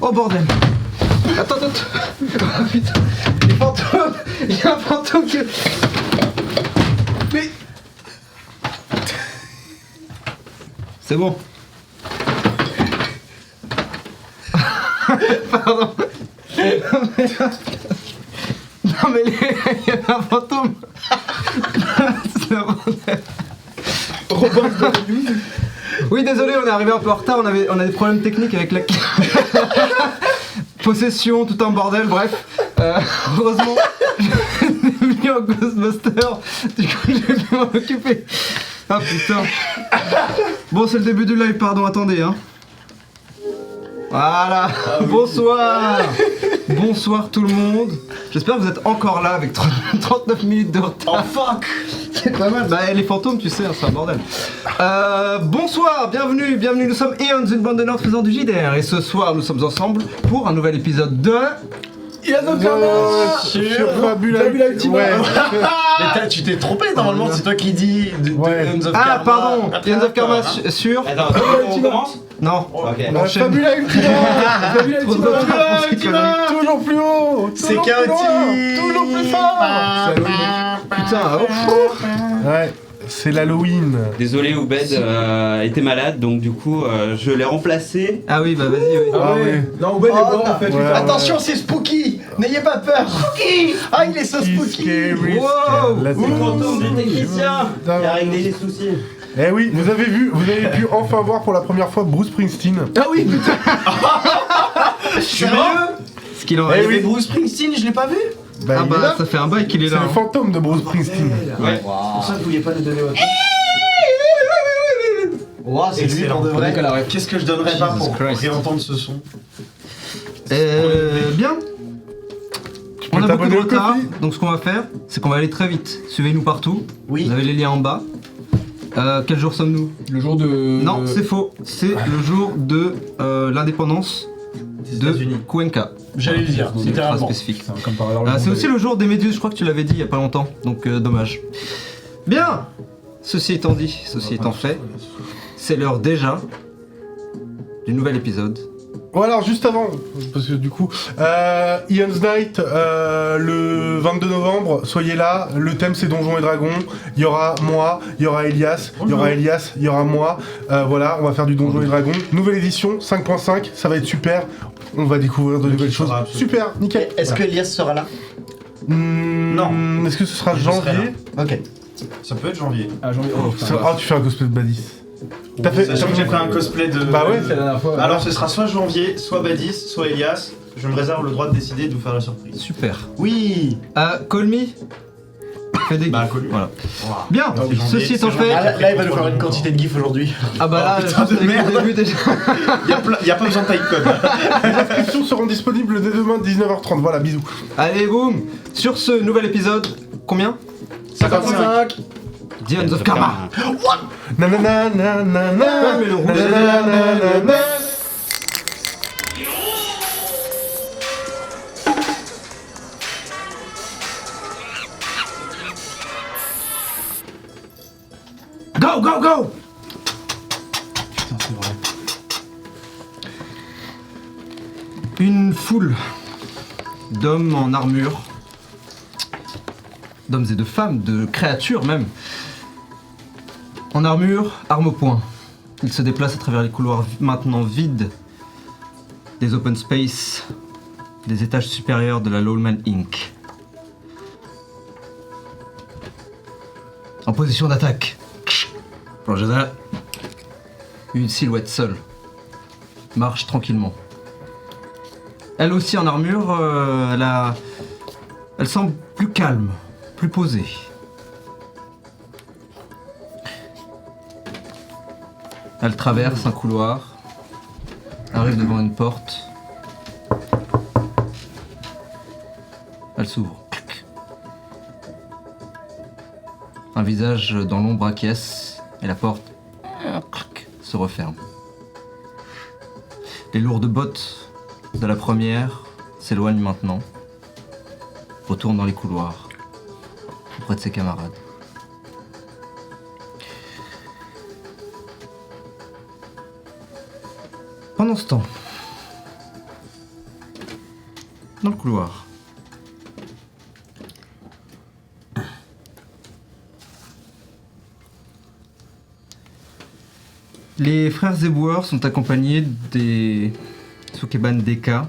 Oh bordel. Attends. Oh, putain. Les fantômes. Il y a un fantôme qui... Mais... C'est bon. Pardon. Non mais il y a un fantôme. C'est un bordel. Oui désolé, on est arrivé un peu en retard, on a des problèmes techniques avec la possession, tout un bordel, bref. Heureusement, j'ai venu en Ghostbuster, du coup j'ai pu m'en occuper. Ah putain. Bon c'est le début du live, pardon, attendez hein. Voilà, bonsoir. Bonsoir tout le monde. J'espère que vous êtes encore là avec 39 minutes de retard. Oh fuck. C'est pas mal. Bah les fantômes tu sais, hein, c'est un bordel. Bonsoir, bienvenue, nous sommes Eons, une bande de nerds faisant du JDR. Et ce soir nous sommes ensemble pour un nouvel épisode de... Sur Fabula-Ultima. Ouais. Mais tu t'es trompé normalement, c'est toi qui dis Eons of Karma. Ah pardon, Eons of Karma sur... Attends, on commence? Non, Ok. on enchaîne. Fabula-Ultima. Fabula-Ultima. Toujours plus haut. C'est chaotique. Toujours plus fort. Putain, oh, Ouais, c'est l'Halloween. Désolé, Oubed était malade, donc du coup, je l'ai remplacé. Ah oui, bah vas-y, oui. Ah ouais. Non, Oubed est mort en fait. Ouais, Attention, c'est spooky. N'ayez pas peur. Spooky. Ah, il est so spooky. Scary. Wow. Là, c'est Le fantôme du technicien qui Putain. a réglé les soucis. Eh oui, vous avez pu enfin voir pour la première fois Bruce Springsteen. Ah oui, putain. Sérieux? Ce qu'il en Eh reste. oui. Bruce Springsteen, je l'ai pas vu. Bah, Ah il est bah là. ça fait un bail qu'il est C'est là. le fantôme de Bruce Springsteen. Ouais. C'est pour ça que vous vouliez pas nous donner votre... Wow, c'est lui Excellent. pour de vrai. Qu'est-ce que je donnerais pas pour Christ. réentendre ce son? Bien. On peux a beaucoup de t'abonner au retard, Ko-fi. donc ce qu'on va faire, c'est qu'on va aller très vite. Suivez-nous partout. Oui. Vous avez les liens en bas. Quel jour sommes-nous? Le jour de. Non, c'est faux. C'est le jour de l'indépendance de États-Unis. Cuenca. J'allais le dire, C'est une phrase littéralement. spécifique. Comme par hasard. C'est aussi le jour des méduses, je crois que tu l'avais dit il y a pas longtemps, donc dommage. Bien. Ceci étant dit, ceci étant fait, c'est l'heure déjà du nouvel épisode. Bon alors juste avant, parce que du coup, Ian's Night, le 22 novembre, soyez là, le thème c'est Donjons et Dragons, il y aura moi, il y aura Elias, il y aura Elias, il y aura moi, voilà, on va faire du Donjons et Dragons, nouvelle édition, 5.5, ça va être super, on va découvrir de nouvelles choses, super, nickel. Est-ce que Elias sera là? Non. Est-ce que ce sera Je serai janvier? Ok. Ça peut être janvier. Ah, janvier. Oh, putain. Ah, tu fais un cosplay de Badis. T'as fait... Sachant que j'ai fait un cosplay de... Bah ouais. C'est la dernière fois. Alors ce sera soit janvier, soit Badis, soit Elias. Je me réserve le droit de décider de vous faire la surprise. Super. Oui. Call me. Fais des Bah, gifs. call me. Voilà. Bien. C'est janvier, Ceci étant c'est fait. janvier. Là, il va nous faire une quantité de gifs aujourd'hui. Ah bah là, Oh, putain juste de avec le merde. début déjà. Y a pas besoin de typecode. Les inscriptions seront disponibles dès demain 19h30, voilà, bisous. Allez, boum. Sur ce nouvel épisode, combien? 55. The Hands of Karma. Nanana, nanana, Ah, mais le rouge, nanana, nanana. Go, go, go. Putain, c'est vrai. Une foule d'hommes en armure, d'hommes et de femmes, de créatures même, en armure, armes au poing. Ils se déplacent à travers les couloirs maintenant vides des open space, des étages supérieurs de la Lawman Inc. En position d'attaque. Rojada, une silhouette seule, marche tranquillement. Elle aussi en armure, elle semble plus calme, plus posée. Elle traverse un couloir, arrive devant une porte. Elle s'ouvre. Clac. Un visage dans l'ombre acquiesce et la porte clac, se referme. Les lourdes bottes de la première s'éloignent maintenant, retourne dans les couloirs, auprès de ses camarades. Pendant ce temps, dans le couloir. Les frères éboueurs sont accompagnés des Sukeban Deka,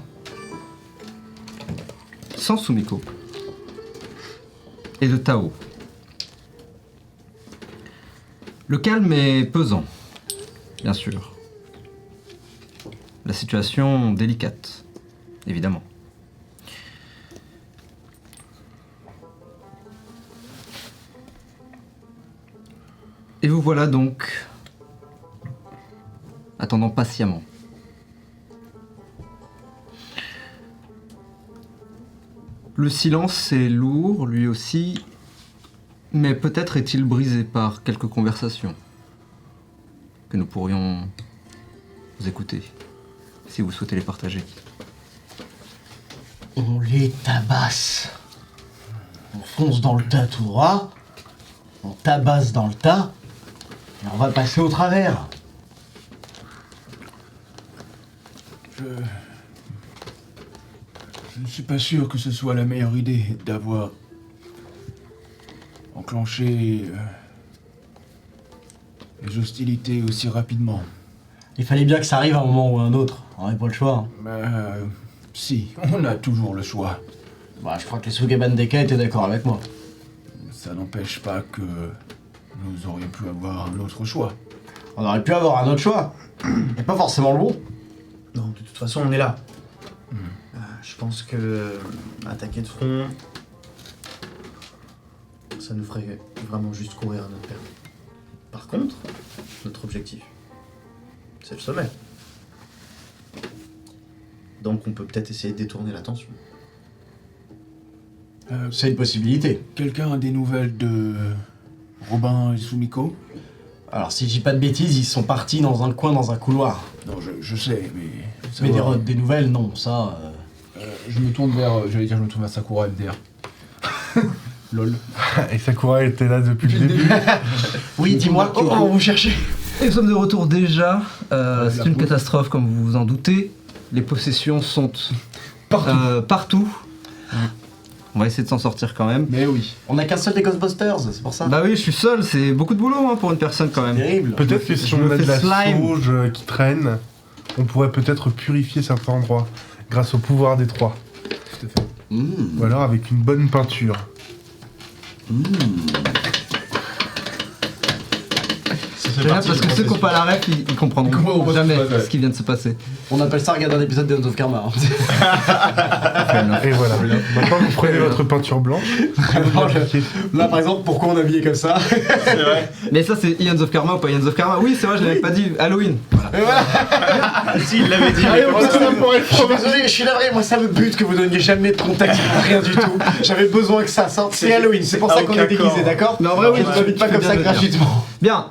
sans Sumiko, et de Tao. Le calme est pesant, bien sûr. La situation délicate, évidemment. Et vous voilà donc attendant patiemment. Le silence est lourd, lui aussi, mais peut-être est-il brisé par quelques conversations que nous pourrions vous écouter, si vous souhaitez les partager. On les tabasse. On fonce dans le tas tout droit, on tabasse dans le tas, et on va passer au travers. Je ne suis pas sûr que ce soit la meilleure idée d'avoir enclenché les hostilités aussi rapidement. Il fallait bien que ça arrive à un moment ou à un autre, on n'avait pas le choix. Si, on a toujours le choix. Bah, je crois que les Sukeban Deka étaient d'accord avec moi. Ça n'empêche pas que nous aurions pu avoir un autre choix. On aurait pu avoir un autre choix, mais pas forcément le bon. Non, de toute façon, on est là. Je pense que attaquer de front, ça nous ferait vraiment juste courir à notre perte. Par contre, notre objectif, c'est le sommet. Donc on peut peut-être essayer de détourner l'attention. C'est une possibilité. Quelqu'un a des nouvelles de Robin et Sumiko? Alors si je dis pas de bêtises, ils sont partis dans un coin, dans un couloir. Non, je sais, mais... Mais des nouvelles, non, ça... je me tourne vers... J'allais dire, je me tourne vers Sakura MDR. Lol. Et Sakura était là depuis le début. Oui, dis-moi, comment vous cherchez? Et nous sommes de retour déjà. C'est une catastrophe, comme vous vous en doutez. Les possessions sont partout. On va essayer de s'en sortir quand même. Mais oui. On a qu'un seul des Ghostbusters, c'est pour ça. Bah oui, je suis seul, c'est beaucoup de boulot pour une personne quand même. Terrible. Peut-être que si je on me a de fais la slime. sauge qui traîne, on pourrait peut-être purifier certains endroits grâce au pouvoir des trois. Tout à fait. Ou alors avec une bonne peinture. C'est bien parce que ceux qui n'ont pas la ref, ils comprendront jamais ouais. ce qui vient de se passer. On appelle ça regarder un épisode de House of Karma. Et voilà. Maintenant, vous prenez votre peinture blanche. Là, par exemple, pourquoi on est habillé comme ça? C'est vrai. Mais ça, c'est Ions of Karma ou pas Ions of Karma? Oui, c'est vrai, je l'avais pas dit. Halloween. Et voilà. Si, il l'avait dit. Allez, mais on comme passe ça. pour être trop désolé, je suis navré, moi ça me bute que vous donniez jamais de contexte pour rien du tout. J'avais besoin que ça sorte. C'est Halloween, c'est pour À ça qu'on est aucun déguisé, corps. d'accord? Mais en vrai, oui, on ne m'invite pas tu comme fais ça bien de le dire. gratuitement. Bien.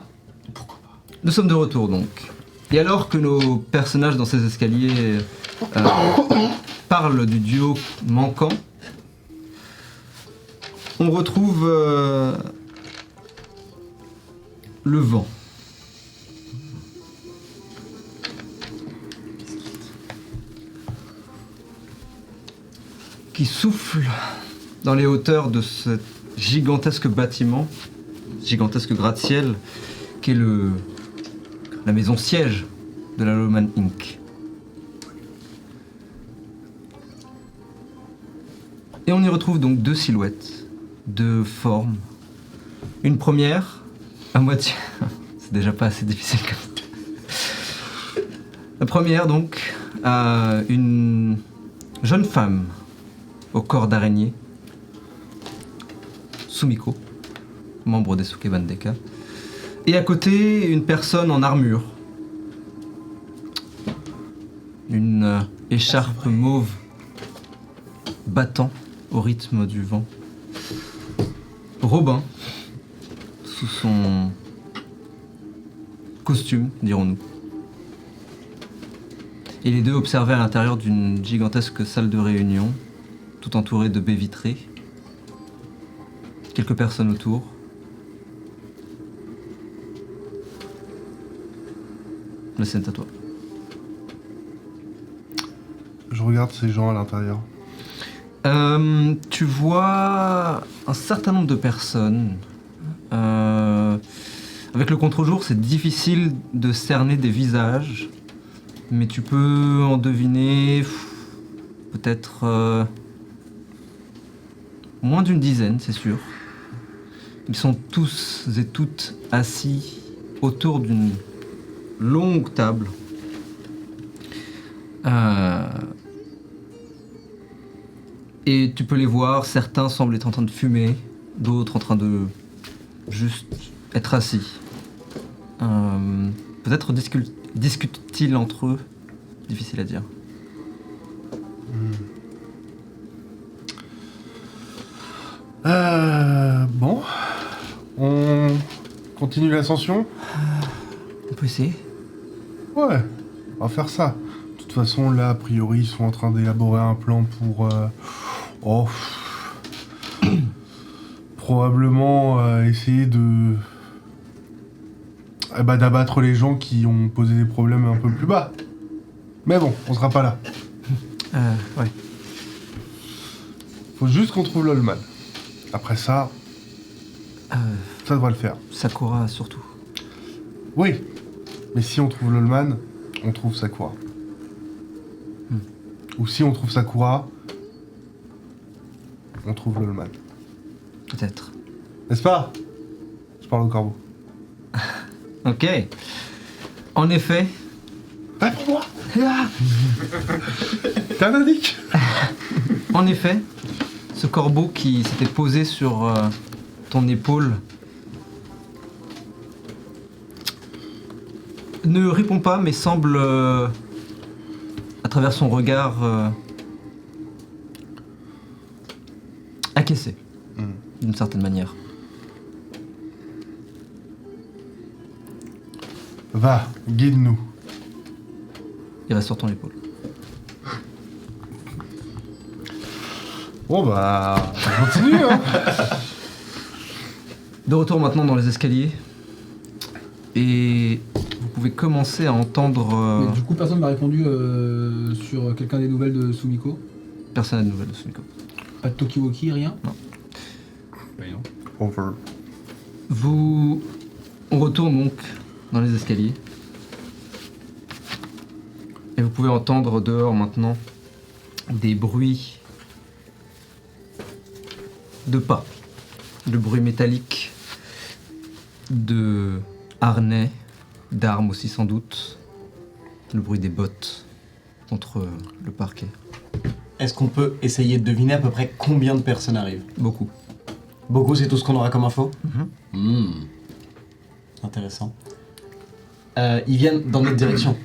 Nous sommes de retour donc. Et alors que nos personnages dans ces escaliers parlent du duo manquant, on retrouve le vent. Qui souffle dans les hauteurs de ce gigantesque bâtiment, gigantesque gratte-ciel, qui est la maison siège de la Loman Inc. Et on y retrouve donc deux silhouettes, deux formes. Une première, à moitié... C'est déjà pas assez difficile comme ça. La première donc, une jeune femme au corps d'araignée, Sumiko, membre des Sukeban Deka. Et à côté, une personne en armure. Une écharpe mauve battant au rythme du vent. Robin, sous son costume, dirons-nous. Et les deux observaient à l'intérieur d'une gigantesque salle de réunion, tout entourée de baies vitrées. Quelques personnes autour. La scène est à toi. Je regarde ces gens à l'intérieur. Tu vois un certain nombre de personnes. Avec le contre-jour, c'est difficile de cerner des visages, mais tu peux en deviner peut-être moins d'une dizaine, c'est sûr. Ils sont tous et toutes assis autour d'une longue table. Et tu peux les voir, certains semblent être en train de fumer, d'autres en train de juste être assis. Peut-être discutent-ils entre eux, difficile à dire. Bon. On continue l'ascension? On peut essayer. Ouais, on va faire ça. De toute façon, là, a priori, ils sont en train d'élaborer un plan pour... probablement essayer de... d'abattre les gens qui ont posé des problèmes un peu plus bas. Mais bon, on sera pas là. Ouais. Faut juste qu'on trouve l'Olman. Après ça, ça devrait le faire. Sakura surtout. Oui, mais si on trouve l'Olman, on trouve Sakura. Ou si on trouve Sakura, on trouve l'Olman. Peut-être. N'est-ce pas? Je parle au corbeau. Ok. En effet. Réponds-moi. T'es un indique. En effet, ce corbeau qui s'était posé sur ton épaule ne répond pas, mais semble, à travers son regard, acquiescer, d'une certaine manière. Va, guide-nous. Il reste sur ton épaule. Bon bah, on continue hein. De retour maintenant dans les escaliers. Et vous pouvez commencer à entendre... Mais du coup, personne m'a répondu sur quelqu'un des nouvelles de Sumiko. Personne n'a de nouvelles de Sumiko. Pas de Tokiwoki, rien. Non. Bah non. Over. On retourne donc dans les escaliers. Et vous pouvez entendre dehors maintenant des bruits de pas, de bruits métalliques, de harnais, d'armes aussi sans doute, le bruit des bottes contre le parquet. Est-ce qu'on peut essayer de deviner à peu près combien de personnes arrivent? Beaucoup. Beaucoup, c'est tout ce qu'on aura comme info? Mhm. Intéressant. Ils viennent dans notre direction.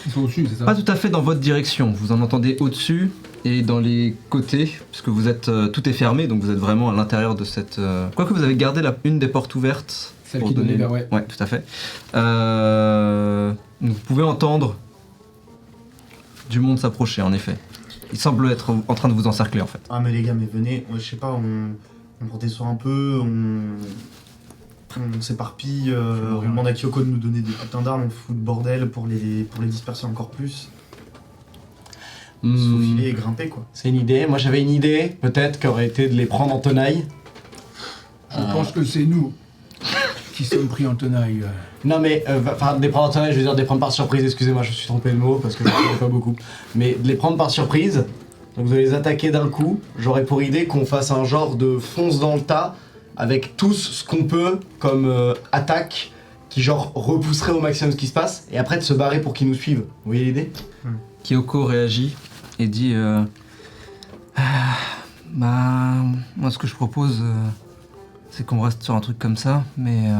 Ils sont au-dessus, c'est ça? Pas tout à fait dans votre direction, vous en entendez au-dessus et dans les côtés, puisque vous êtes tout est fermé, donc vous êtes vraiment à l'intérieur de cette... Quoique vous avez gardé une des portes ouvertes. Celle pour qui donnait vers, ouais. Ouais, tout à fait. Vous pouvez entendre du monde s'approcher, en effet. Il semble être en train de vous encercler, en fait. Ah mais les gars, mais venez, je sais pas, on redescend un peu, on s'éparpille, on demande à Kyoko de nous donner des putains d'armes, on fout de bordel pour les disperser encore plus. Se faufiler et grimper quoi. C'est une idée. Moi j'avais une idée, peut-être, qui aurait été de les prendre en tenaille. Je pense que c'est nous qui sommes pris en tenaille. Non mais, enfin, de les prendre en tenaille, je veux dire de les prendre par surprise, excusez-moi, je me suis trompé de mot parce que je ne connais pas beaucoup. Mais de les prendre par surprise, donc vous allez les attaquer d'un coup, j'aurais pour idée qu'on fasse un genre de fonce dans le tas, avec tous ce qu'on peut comme attaque, qui genre repousserait au maximum ce qui se passe, et après de se barrer pour qu'ils nous suivent. Vous voyez l'idée? Kyoko réagit et dit moi ce que je propose c'est qu'on reste sur un truc comme ça, mais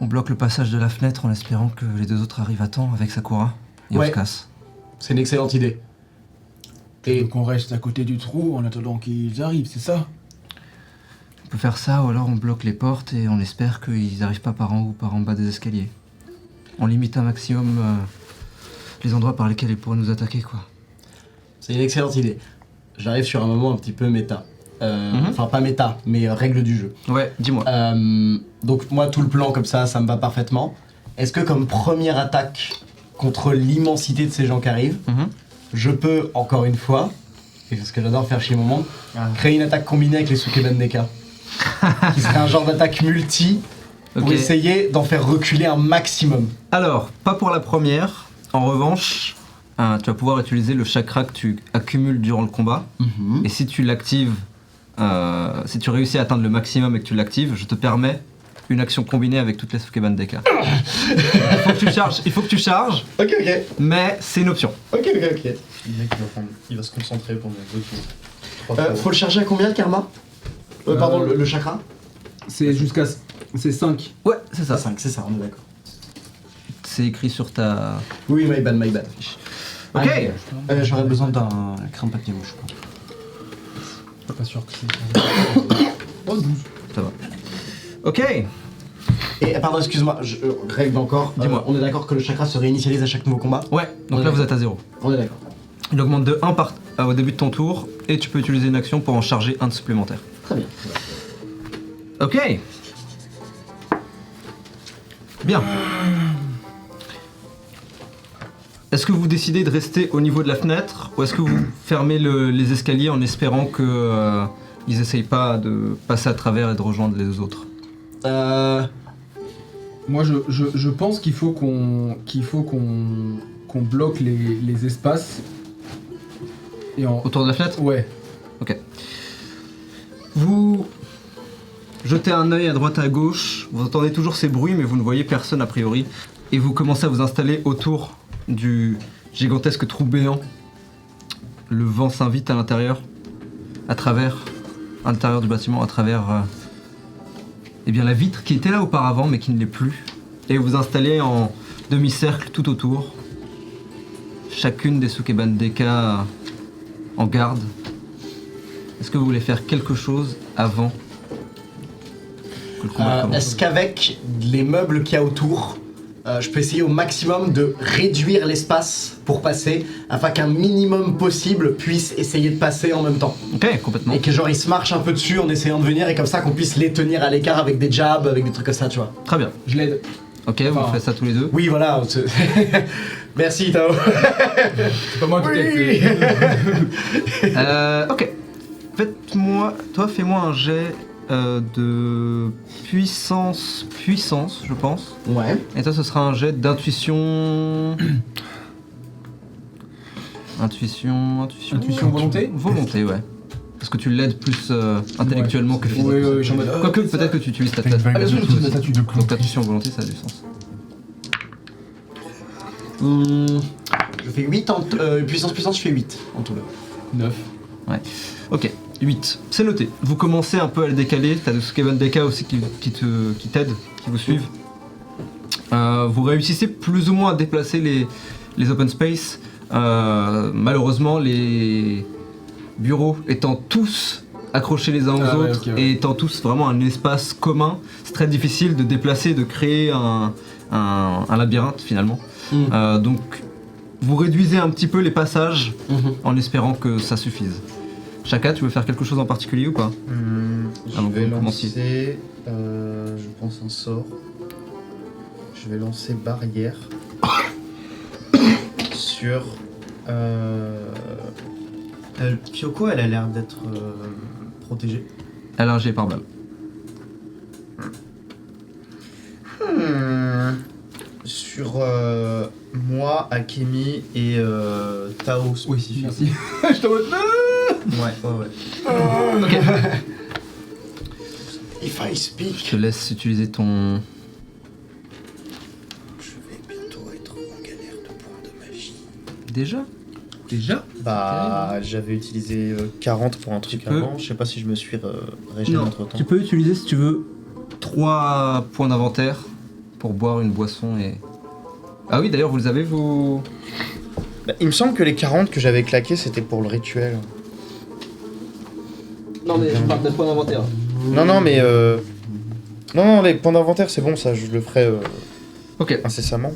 on bloque le passage de la fenêtre en espérant que les deux autres arrivent à temps avec Sakura et on Ouais. se casse. C'est une excellente idée. Et qu'on reste à côté du trou en attendant qu'ils arrivent, c'est ça? On peut faire ça ou alors on bloque les portes et on espère qu'ils arrivent pas par en haut ou par en bas des escaliers. On limite un maximum les endroits par lesquels ils pourraient nous attaquer quoi. C'est une excellente idée. J'arrive sur un moment un petit peu méta. Enfin pas méta, mais règle du jeu. Ouais, dis-moi. Donc moi tout le plan comme ça me va parfaitement. Est-ce que comme première attaque contre l'immensité de ces gens qui arrivent, je peux encore une fois c'est ce que j'adore faire chez Momon, Ah. créer une attaque combinée avec les Sukeban Deka. Qui serait un genre d'attaque multi pour Ok. essayer d'en faire reculer un maximum. Alors, pas pour la première. En revanche, tu vas pouvoir utiliser le chakra que tu accumules durant le combat. Et si tu l'actives, si tu réussis à atteindre le maximum et que tu l'actives, je te permets une action combinée avec toutes les Sukeban Deka. Il faut que tu charges, Ok, ok. mais c'est une option. Ok. Le mec il va se concentrer pendant 2 tours. 3 tours. Faut le charger à combien, Karma Pardon, le chakra C'est jusqu'à. C'est 5. Ouais, c'est ça. 5, c'est ça, on est d'accord. C'est écrit sur ta... Oui, my bad. Ok. J'aurais besoin d'un crayon papier mouche. Pas sûr que c'est. Oh, 12. Ça va. Ok. Et pardon, excuse-moi, règle encore. Dis-moi. On est d'accord que le chakra se réinitialise à chaque nouveau combat. Ouais, donc On là est vous êtes à 0. On est d'accord. Il augmente de 1 au début de ton tour et tu peux utiliser une action pour en charger un de supplémentaire. Très bien. Ok. Bien. Est-ce que vous décidez de rester au niveau de la fenêtre ou est-ce que vous fermez les escaliers en espérant que ils essayent pas de passer à travers et de rejoindre les autres? Moi, je pense qu'il faut qu'on bloque les espaces. Et en. Autour de la fenêtre? Ouais. Vous jetez un œil à droite à gauche, vous entendez toujours ces bruits mais vous ne voyez personne a priori et vous commencez à vous installer autour du gigantesque trou béant. Le vent s'invite à l'intérieur, à l'intérieur du bâtiment, à travers eh bien, la vitre qui était là auparavant mais qui ne l'est plus. Et vous installez en demi-cercle tout autour. Chacune des Sukeban Deka en garde. Est-ce que vous voulez faire quelque chose avant que le combat commence? Est-ce qu'avec les meubles qu'il y a autour, je peux essayer au maximum de réduire l'espace pour passer afin qu'un minimum possible puisse essayer de passer en même temps? Ok, complètement. Et que genre ils se marchent un peu dessus en essayant de venir et comme ça qu'on puisse les tenir à l'écart avec des jabs, avec des trucs comme ça, tu vois. Très bien. Je l'aide. Ok, vous Enfin, faites ça tous les deux. Oui, voilà. Merci, Tao. C'est pas moi qui t'ai fait. Ok. Fais-moi un jet de puissance, je pense. Ouais. Et toi, ce sera un jet d'intuition. Intuition. Volonté. Volonté, ouais. Parce que tu l'aides plus intellectuellement que physiquement. Oui, je suis en mode. Quoique, peut-être que tu utilises ta T'as une tête. vague Ah, bien sûr, de j'utilise ma statue de Donc, intuition, volonté, ça a du sens. Je fais 8 en puissance, je fais 8 en tout. 9. Ok, 8. C'est noté. Vous commencez un peu à le décaler. T'as des Sukeban Deka aussi qui t'aident, qui vous suivent. Vous réussissez plus ou moins à déplacer les open space. Malheureusement, les bureaux étant tous accrochés les uns aux autres ok, ouais. et étant tous vraiment un espace commun, c'est très difficile de déplacer, de créer un labyrinthe finalement. Donc vous réduisez un petit peu les passages en espérant que ça suffise. Chaka, tu veux faire quelque chose en particulier ou pas? Je Avant vais que vous commenciez. lancer. Je pense un sort. Je vais lancer barrière sur. Kyoko, elle a l'air d'être protégée. Elle a un jet par balle. Sur moi, Akemi et Tao spécifique. Merci. Je t'en mode. Ouais. If I Je speak. te laisse utiliser ton... Je vais bientôt être en galère de points de magie. Déjà? Déjà? Bah, j'avais utilisé 40 pour un truc peux. avant. Je sais pas si je me suis régénéré entre temps. Tu peux utiliser si tu veux 3 points d'inventaire pour boire une boisson et... Ah oui, d'ailleurs, vous les avez, vous... Bah, il me semble que les 40 que j'avais claqués, c'était pour le rituel. Non, mais je parle des points d'inventaire. Non, mais. Non, les points d'inventaire, c'est bon, ça, je le ferai Ok. incessamment.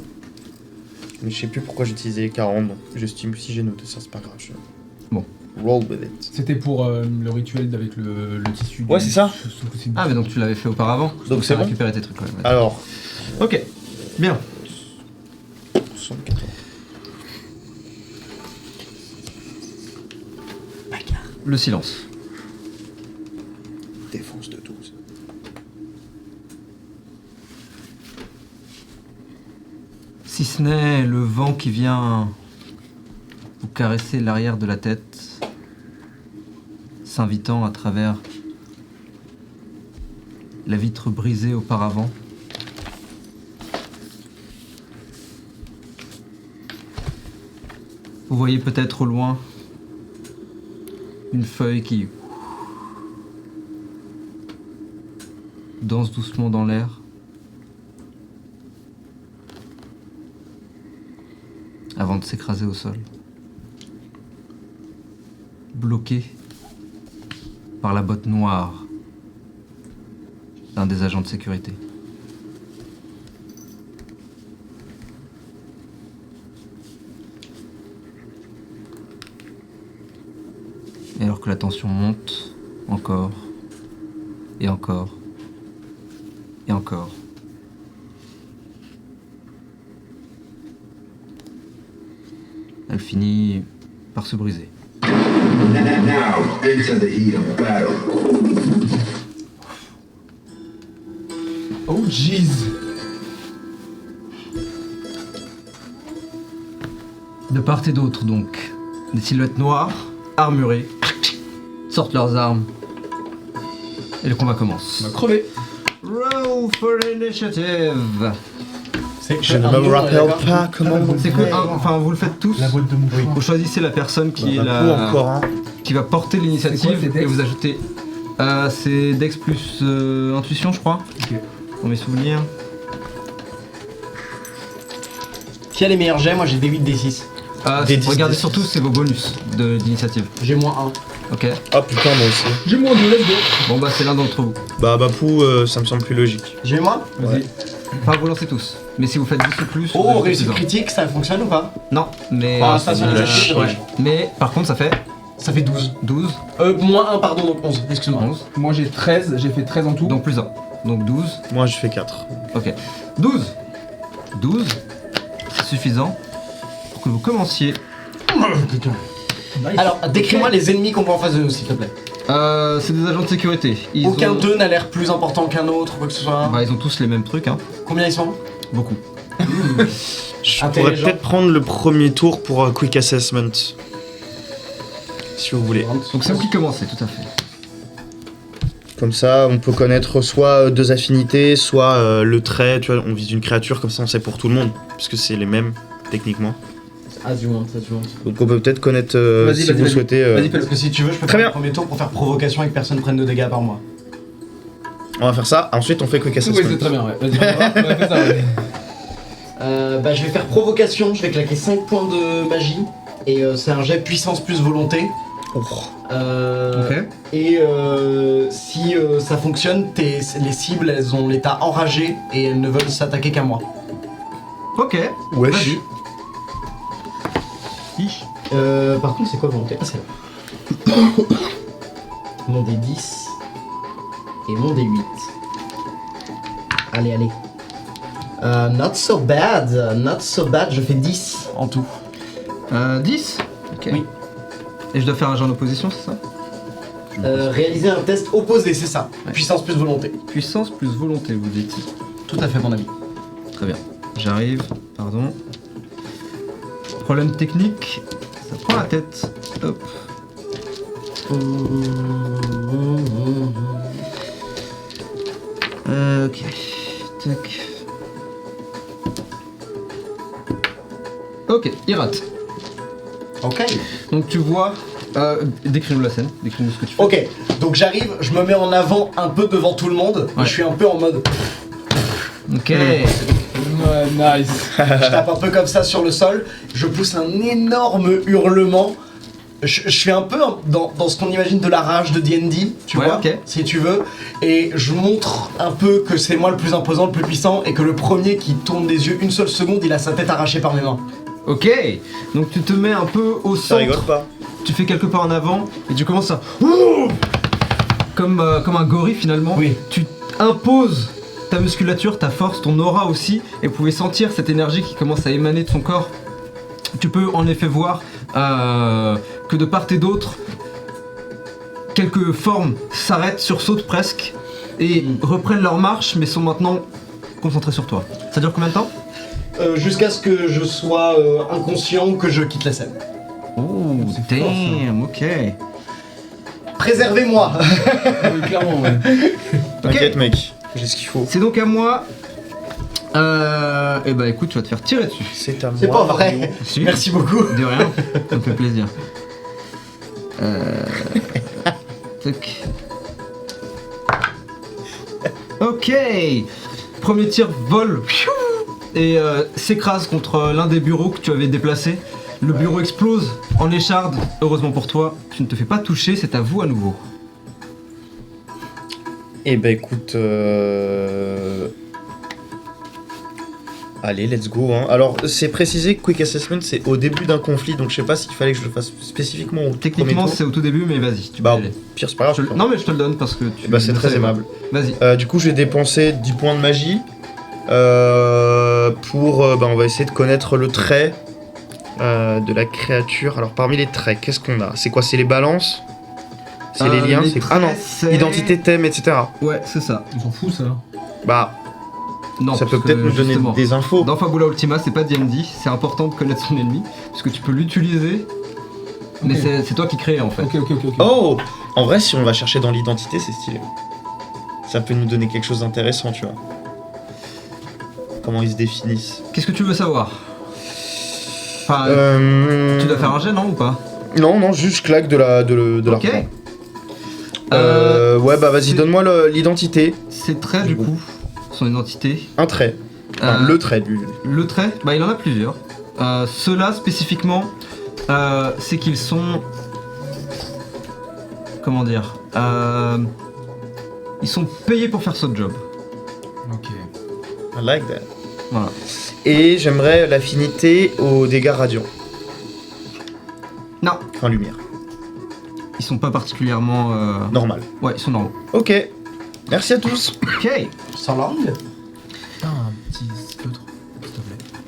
Mais je sais plus pourquoi j'utilisais les 40, donc j'estime si j'ai noté ça, c'est pas grave. Bon. Roll with it. C'était pour le rituel avec le tissu. Ouais, c'est ça. Ah, mais donc tu l'avais fait auparavant. Donc c'est t'as bon. récupéré tes trucs quand même. Alors, Ok, bien. 74. le silence. Défense de 12. Si ce n'est le vent qui vient vous caresser l'arrière de la tête, s'invitant à travers la vitre brisée auparavant. Vous voyez peut-être au loin une feuille qui danse doucement dans l'air. Avant de s'écraser au sol. Bloqué par la botte noire d'un des agents de sécurité. Et alors que la tension monte, encore, et encore, et encore. Elle finit par se briser. Now, into the heat of battle. Oh jeez. De part et d'autre donc, des silhouettes noires, armurées, sortent leurs armes. Et le combat commence. On va crever. Roll for initiative. C'est que Je ne un me nom, on est rappelle d'accord pas comment on C'est que, fait. enfin vous le faites tous. La boîte de mouchoirs. Vous choisissez la personne qui est Bah, la, encore un. qui va porter C'est l'initiative quoi, c'est Dex et vous ajoutez. C'est Dex plus intuition, je crois. Ok. Pour mes souvenirs. Qui a les meilleurs jets? Moi j'ai des 8, des 6. Des 10, Regardez des surtout c'est vos bonus d'initiative. J'ai moins Ok. Oh putain, moi aussi. J'ai moins de let's go. Bon bah c'est l'un d'entre vous. Bah, Bapou, ça me semble plus logique. 1. J'ai moins? Vas-y. Enfin vous lancez tous. Mais si vous faites 10 ou plus. vous Oh, ajoutez réussite plus un. critique, ça fonctionne ou pas? Non, mais. Ah, ça c'est nul à l'initiative, chier. dommage. Mais par contre ça fait Ça fait 12. 12, Moins 1, pardon, donc 11, excuse-moi. 11, Moi j'ai 13, j'ai fait 13 en tout. donc plus 1. Donc 12. Moi, je fais 4. Ok. 12. 12, c'est suffisant pour que vous commenciez. Putain. Nice. Alors, décris-moi les ennemis qu'on voit en face de nous, s'il te plaît. C'est des agents de sécurité. Aucun ont... d'eux n'a l'air plus important qu'un autre, quoi que ce soit. Bah, ils ont tous les mêmes trucs, hein. Combien ils sont? Beaucoup. Je pourrais Intelligent. peut-être prendre le premier tour pour Quick Assessment. Si vous voulez. Donc c'est vous qui commencez, tout à fait. Comme ça, on peut connaître soit deux affinités, soit le trait. Tu vois, on vise une créature, comme ça on sait pour tout le monde. Puisque c'est les mêmes, techniquement. Ah, du moins, ça, du moins. Donc on peut peut-être connaître, Vas-y, si vas-y, vous vas-y. souhaitez. Vas-y, Parce que si tu veux, je peux Très faire bien. le premier tour pour faire provocation et que personne prenne de dégâts par moi. On va faire ça. Ensuite, on fait Quick Assessment. Oui, c'est très bien, ouais. Vas-y, on va faire ça, ouais. Bah, je vais faire provocation, je vais claquer 5 points de magie. Et c'est un jet puissance plus volonté. Oh. Ok. Et si ça fonctionne, les cibles elles ont l'état enragé et elles ne veulent s'attaquer qu'à moi. Ok. Wesh. Vas-y. Par contre, c'est quoi volonté? Ah, c'est là. Mon des 10 et mon des 8. Allez, allez. Not so bad, je fais 10 en tout. 10. Ok. Oui. Et je dois faire un jeu en opposition, c'est ça? Réaliser un test opposé, c'est ça. Ouais. Puissance plus volonté. Puissance plus volonté, vous dites. Tout à fait, mon ami. Très bien. J'arrive, pardon. Problème technique, ça prend la tête. Hop. Ok. Tac. Ok, il rate. Ok. Donc tu vois. Décris-nous la scène, décris-nous ce que tu fais. Ok, donc j'arrive, je me mets en avant un peu devant tout le monde, et Ouais. je suis un peu en mode. Ok. Ouais, nice. Je tape un peu comme ça sur le sol, je pousse un énorme hurlement. Je suis un peu dans ce qu'on imagine de la rage de D&D, tu Ouais, vois, ok. si tu veux, et je montre un peu que c'est moi le plus imposant, le plus puissant, et que le premier qui tourne des yeux une seule seconde, il a sa tête arrachée par mes mains. Ok. Donc tu te mets un peu au Ça rigole centre. pas. Tu fais quelques pas en avant et tu commences à. Comme un gorille finalement. Oui. Tu imposes ta musculature, ta force, ton aura aussi, et vous pouvez sentir cette énergie qui commence à émaner de son corps. Tu peux en effet voir que de part et d'autre, quelques formes s'arrêtent, sursautent presque, et reprennent leur marche, mais sont maintenant concentrés sur toi. Ça dure combien de temps? Jusqu'à ce que je sois inconscient ou que je quitte la scène. Oh, damn, ok. Préservez-moi. Oui, clairement, ouais. T'inquiète, mec, j'ai ce qu'il faut. C'est donc à moi. Et bah écoute, tu vas te faire tirer dessus. C'est à moi. C'est pas vrai. Si. Merci beaucoup. De rien, ça me fait plaisir. Tac. Ok. Premier tir vole et s'écrase contre l'un des bureaux que tu avais déplacé. Le bureau explose en écharde. Heureusement pour toi, tu ne te fais pas toucher, c'est à vous à nouveau. Eh ben écoute, allez, let's go. Hein. Alors, c'est précisé que Quick Assessment, c'est au début d'un conflit, donc je sais pas s'il fallait que je le fasse spécifiquement au Techniquement, premier tour. c'est au tout début, mais vas-y, tu peux Bah, y aller. pire, c'est pas grave. Je te le- Non, mais je te le donne parce que tu. Bah, c'est le très savais aimable. pas. Vas-y. Du coup, je vais dépenser 10 points de magie pour. On va essayer de connaître le trait de la créature. Alors, parmi les traits, qu'est-ce qu'on a? C'est quoi? C'est les balances? C'est les liens? C'est... Ah non, c'est- identité, thème, etc. Ouais, c'est ça. Ils s'en foutent, ça. Bah, Non, ça peut parce peut-être que, nous donner justement, des infos. Dans Fabula Ultima, c'est pas D&D, c'est important de connaître son ennemi, parce que tu peux l'utiliser, mais Ok. c'est toi qui crée en fait. Ok. Oh! En vrai, si on va chercher dans l'identité, c'est stylé. Ça peut nous donner quelque chose d'intéressant, tu vois. Comment ils se définissent. Qu'est-ce que tu veux savoir? Enfin, tu dois faire un jet, non, ou pas? Non, juste je claque de la Ok. l'argent. Euh, Ouais, bah vas-y, c'est- donne-moi l'identité. Ces traits, du coup, son identité. Un trait. Enfin, Euh, le trait du. Le trait, bah il en a plusieurs. Ceux-là, spécifiquement, c'est qu'ils sont... Comment dire? Ils sont payés pour faire ce job. Ok. I like that. Voilà. Et j'aimerais l'affinité aux dégâts radiants. Non, Enfin, lumière. ils sont pas particulièrement... Normal. Ouais, ils sont normaux. Ok. Merci à tous. Ok. Sans langue. Putain, un petit feutre, s'il te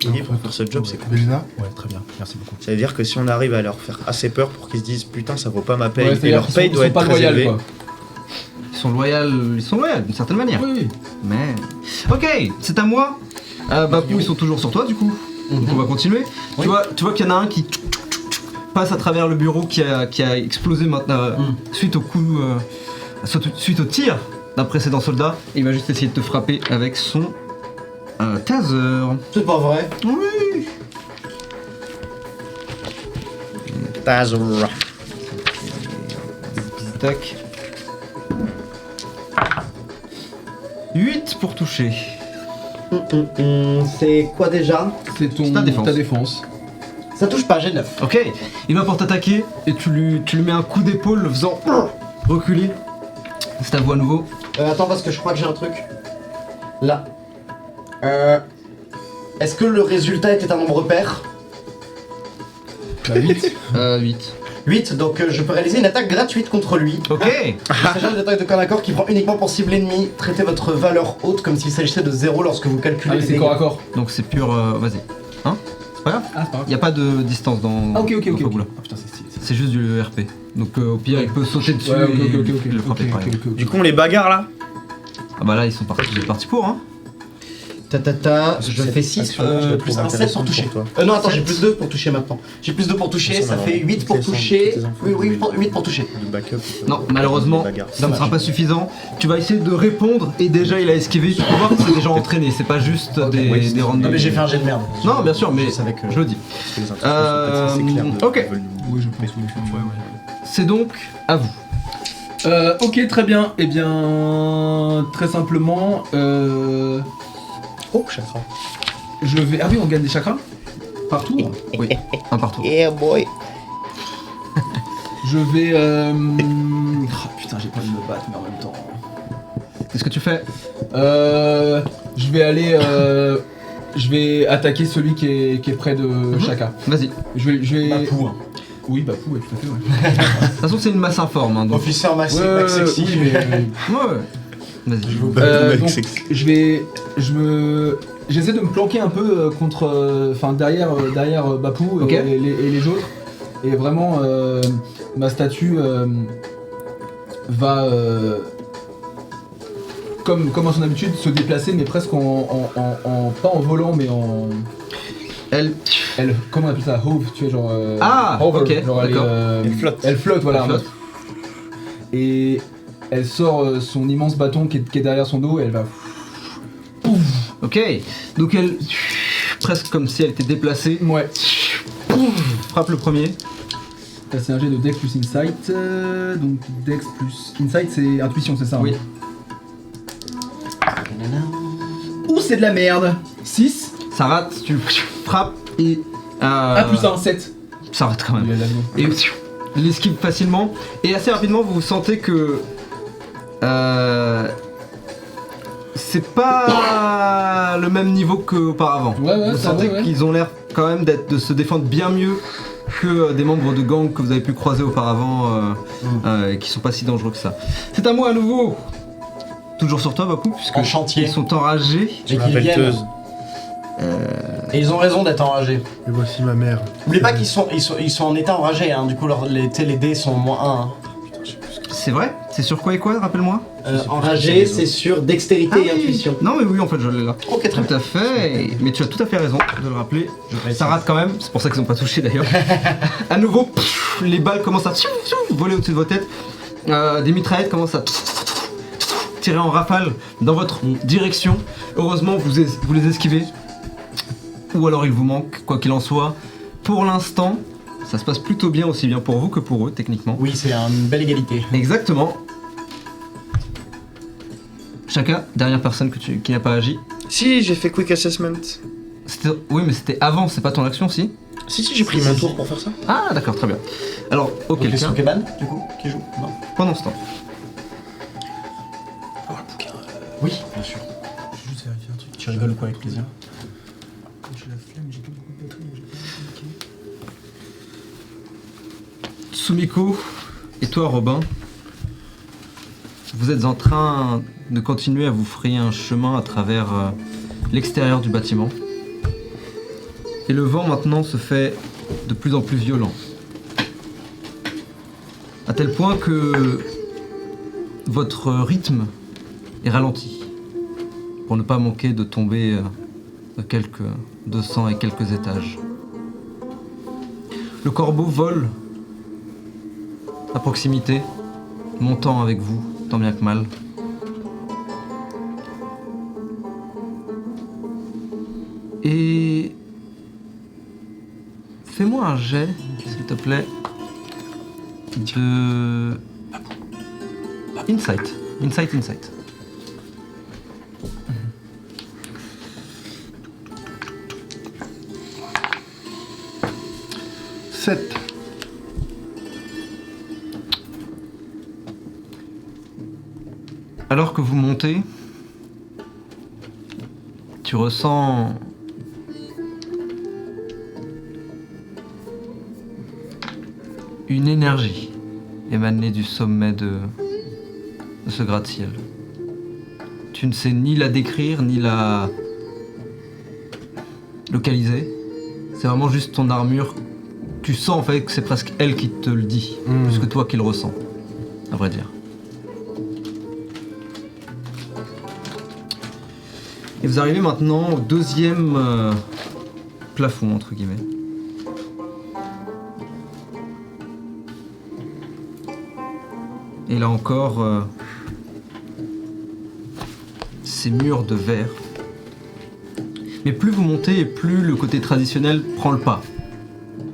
plaît. Et pour faire ce job, c'est cool. Bélina? Ouais, très bien. Merci beaucoup. Ça veut dire que si on arrive à leur faire assez peur pour qu'ils se disent putain, ça vaut pas ma paye, Ouais, et c'est-à-dire leur qu'ils paye sont- doit ils être sont pas très loyaux, élevée. quoi. Ils sont loyaux d'une certaine manière. Oui. Mais... Ok, c'est à moi. Bapou, ils sont toujours sur toi du coup. Donc on va continuer. Oui. Tu vois qu'il y en a un qui passe à travers le bureau qui a explosé maintenant suite au coup, suite au tir d'un précédent soldat. Et il va juste essayer de te frapper avec son taser. C'est pas vrai. Oui. Taser. Tac. 8 pour toucher. C'est quoi déjà? C'est ton ta défense. Ça touche pas, j'ai 9. Ok, il va pour t'attaquer et tu lui mets un coup d'épaule le faisant reculer. C'est à vous à nouveau. Attends, parce que je crois que j'ai un truc. Là. Est-ce que le résultat était un nombre pair? Bah, vite. 8. 8, donc je peux réaliser une attaque gratuite contre lui. Ok. Il s'agit d'une attaque de corps à corps qui prend uniquement pour cible l'ennemi. Traitez votre valeur haute comme s'il s'agissait de 0 lorsque vous Ah, calculez mais les c'est dégâts. corps à corps. Donc c'est pur. Vas-y. Hein? C'est pas grave. Ah, c'est pas grave. Il n'y a pas de distance dans. Ah, ok. dans Fabula. Ah, putain, c'est stylé. C'est juste du RP. Donc au pire, il peut sauter dessus Ouais, ok. et le frapper par exemple. Du coup, on les bagarre là. Ah bah là, ils sont partis pour, hein. Je fais 6, Actuellement, plus un 7 pour toucher. toi. Non, attends, j'ai plus 2 pour toucher maintenant. J'ai plus 2 pour toucher, ça fait 8 pour toucher. Oui, 8 pour toucher. Du backup. Non, malheureusement, ça ne sera pas suffisant. Tu vas essayer de répondre et déjà il a esquivé. Tu peux voir que c'est des gens entraînés, c'est pas juste des randoms. Non, mais j'ai fait un jet de merde. Non, bien sûr, mais Je savais que- je le dis. Ok. Oui, je pense. Ouais. C'est donc à vous. Ok, très bien. Eh bien, très simplement, Oh, chakra. je vais. Ah oui, on gagne des chakras par tour. Oui, un partout. Yeah, boy. Je vais. Oh, putain, j'ai pas envie de me battre, mais en même temps. Qu'est-ce que tu fais? Je vais aller. Je vais attaquer celui qui est près de Chaka. Vas-y. Je vais. Bapou. Oui, Bapou, ouais, tout à fait, ouais. De toute façon, c'est une masse informe. Hein, donc... Officier en masse Ouais, sexy. oui, mais. Ouais. Vas-y. Donc, j'essaie de me planquer un peu contre, enfin derrière Bapou Ok. et les autres, et vraiment ma statue va, comme à son habitude, se déplacer, mais presque pas en volant, mais en... Elle. Comment on appelle ça? Hove, tu sais, genre... Ah, hover, ok, genre d'accord. Elle flotte. Elle flotte, voilà. Elle flotte. Et elle sort son immense bâton qui est derrière son dos et elle va... Ok, donc elle, presque comme si elle était déplacée, Ouais. frappe le premier. C'est un jet de Dex plus Insight. Donc Dex plus Insight, c'est intuition, c'est ça? Oui. Ouh, c'est de la merde. 6. Ça rate, tu frappes et... Plus 1, 7. Ça rate quand même. Et l'esquive facilement. Et assez rapidement, vous sentez que... c'est pas le même niveau qu'auparavant. Ouais, Vous ça sentez va, ouais. qu'ils ont l'air quand même de se défendre bien mieux que des membres de gang que vous avez pu croiser auparavant et qui sont pas si dangereux que ça. C'est à moi à nouveau. Toujours sur toi, Bakou, puisque En chantier. ils sont enragés. Et qu'ils viennent. Et ils ont raison d'être enragés. Et voici ma mère. N'oubliez pas qu'ils sont en état enragé, hein. Du coup les dés sont -1. Hein. C'est vrai? C'est sur quoi et quoi, rappelle-moi? Enragé, c'est sur dextérité et intuition. Non mais oui, en fait, je l'ai là. Ok, très Tout à fait, mais tu as tout à fait raison de le rappeler. Ça rate quand même, c'est pour ça qu'ils n'ont pas touché d'ailleurs. À nouveau, les balles commencent à voler au-dessus de vos têtes. Des mitraillettes commencent à tirer en rafale dans votre direction. Heureusement, vous les esquivez. Ou alors il vous manque, quoi qu'il en soit. Pour l'instant, ça se passe plutôt bien, aussi bien pour vous que pour eux, techniquement. Oui, c'est une belle égalité. Exactement. Chacun, dernière personne qui n'a pas agi. Si, j'ai fait quick assessment. Oui, mais c'était avant, c'est pas ton action, si? Si, j'ai pris mon tour pour faire ça. Ah, d'accord, très bien. Alors, Donc quelqu'un, c'est Pokémon, du coup, qui joue? Non. pendant ce temps. Oui, bien sûr. Juste vérifier un truc. Tu rigoles ou quoi, avec plaisir? J'ai la flemme, j'ai pas beaucoup de batterie, j'ai pas cliqué. Sumiko et toi, Robin, vous êtes en train de continuer à vous frayer un chemin à travers l'extérieur du bâtiment. Et le vent maintenant se fait de plus en plus violent. À tel point que votre rythme est ralenti. Pour ne pas manquer de tomber de quelques 200 et quelques étages. Le corbeau vole à proximité, montant avec vous, tant bien que mal. Et fais-moi un jet, s'il te plaît, de Insight. Insight. Alors que vous montez, tu ressens une énergie émanée du sommet de ce gratte-ciel. Tu ne sais ni la décrire, ni la localiser. C'est vraiment juste ton armure. Tu sens en fait que c'est presque elle qui te le dit, plus que toi qui le ressens, à vrai dire. Et vous arrivez maintenant au deuxième plafond, entre guillemets. Et là encore, ces murs de verre. Mais plus vous montez et plus le côté traditionnel prend le pas.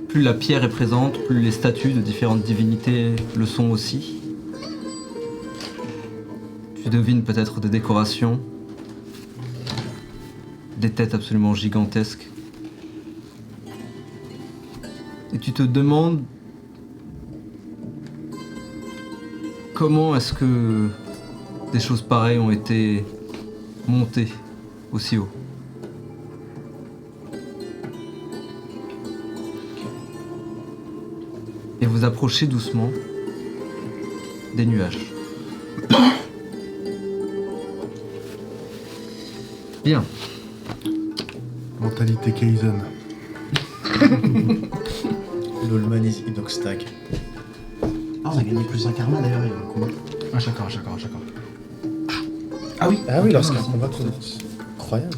Plus la pierre est présente, plus les statues de différentes divinités le sont aussi. Tu devines peut-être des décorations, des têtes absolument gigantesques. Et tu te demandes comment est-ce que des choses pareilles ont été montées aussi haut. Et vous approchez doucement des nuages. Bien. Mentalité Kaizen. L'Olman is Inoxtag. Oh, on a gagné plus un karma d'ailleurs, il y a un combat. Un chacun. Ah oui, lorsqu'un combat commence. Incroyable.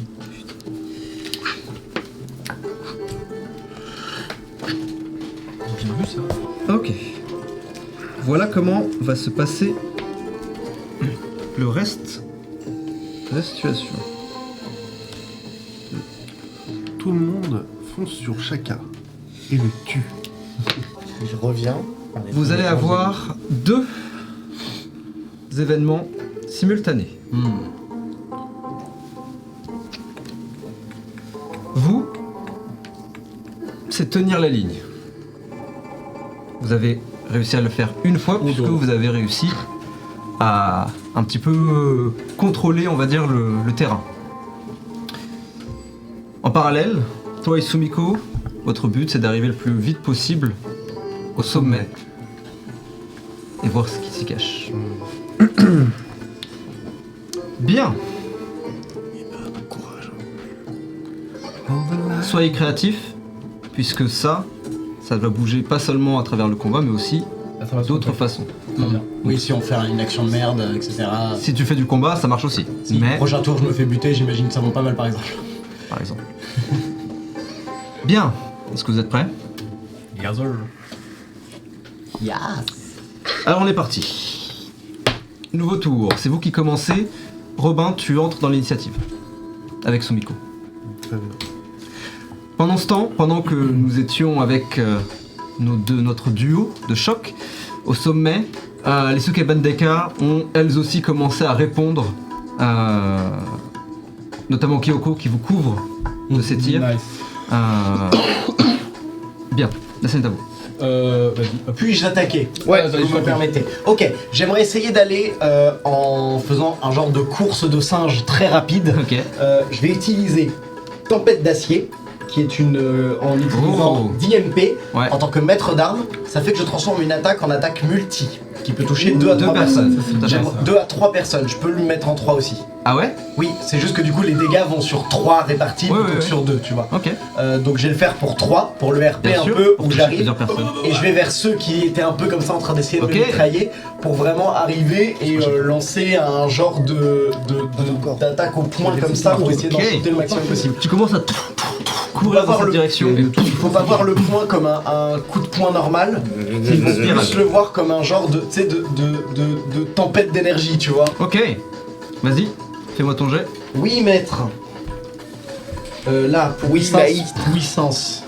Bien vu ça. Ok. Voilà comment va se passer le reste de la situation. Tout le monde fonce sur Shaka et le tue. Il revient. Vous allez avoir 2 événements simultanés. Vous, c'est tenir la ligne. Vous avez réussi à le faire une fois puisque vous avez réussi à un petit peu contrôler, on va dire, le terrain. En parallèle, toi et Sumiko, votre but c'est d'arriver le plus vite possible au sommet et voir ce qui s'y cache. Bien. Soyez créatifs, puisque ça doit bouger pas seulement à travers le combat, mais aussi d'autres façons. Très bien. Oui, si on fait une action de merde, etc. Si tu fais du combat, ça marche aussi. Si Mais, prochain tour je me fais buter, j'imagine que ça monte pas mal par exemple. par exemple. Bien. Est-ce que vous êtes prêts? Yes. Alors on est parti. Nouveau tour. C'est vous qui commencez. Robin, tu entres dans l'initiative. Avec Sumiko. Très bien. Pendant ce temps, pendant que nous étions avec notre duo de choc au sommet, les Sukebandeka ont elles aussi commencé à répondre, notamment Kyoko qui vous couvre de ses tirs. Nice. Bien, la scène est à vous. Vas-y. Puis-je l'attaquer? Ouais, si vous me permettez. Ok, j'aimerais essayer d'aller en faisant un genre de course de singe très rapide. Ok. Je vais utiliser Tempête d'acier, qui est en utilisant Oh. d'IMP Ouais. en tant que maître d'armes. Ça fait que je transforme une attaque en attaque multi, qui peut toucher 2 à 3 personnes. personnes. Tout à fait. 2 à 3 personnes, je peux le mettre en 3 aussi. Ah ouais? Oui, c'est juste que du coup les dégâts vont sur 3 répartis Ouais, plutôt ouais, que ouais. sur 2, tu vois. Ok. Donc je vais le faire pour 3, pour le RP Bien un sûr, peu pour où toucher j'arrive. plusieurs personnes. Et je vais vers ceux qui étaient un peu comme ça en train d'essayer de Ok. me mitrailler pour vraiment arriver et lancer un genre d'attaque au point comme ça pour essayer d'en Ok. shooter le maximum possible. Tu commences à courir dans cette direction. Il faut pas voir le point comme un coup de poing normal, il faut plus le voir comme un genre de, tu sais, de tempête d'énergie, tu vois. Ok. Vas-y, fais-moi ton jet. Oui, maître. Là, pour puissance.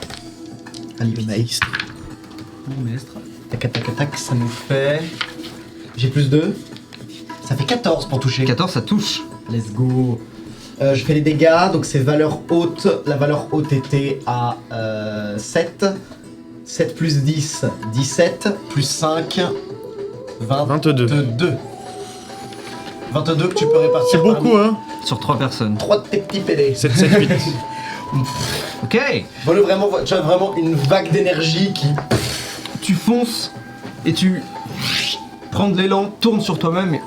Allez, vite. Tac, tac, tac, ça nous fait... J'ai plus 2. Ça fait 14 pour toucher. 14, ça touche. Let's go. Je fais les dégâts, donc c'est valeur haute. La valeur haute était à 7. 7 plus 10, 17. Plus 5, 22. 22 que tu peux répartir. C'est beaucoup, hein. Sur 3 personnes. 3 de tes petits PD. 7, 7, 8. Ok. Voilà, vraiment, tu as vraiment une vague d'énergie qui... Tu fonces et tu prends de l'élan, tournes sur toi-même et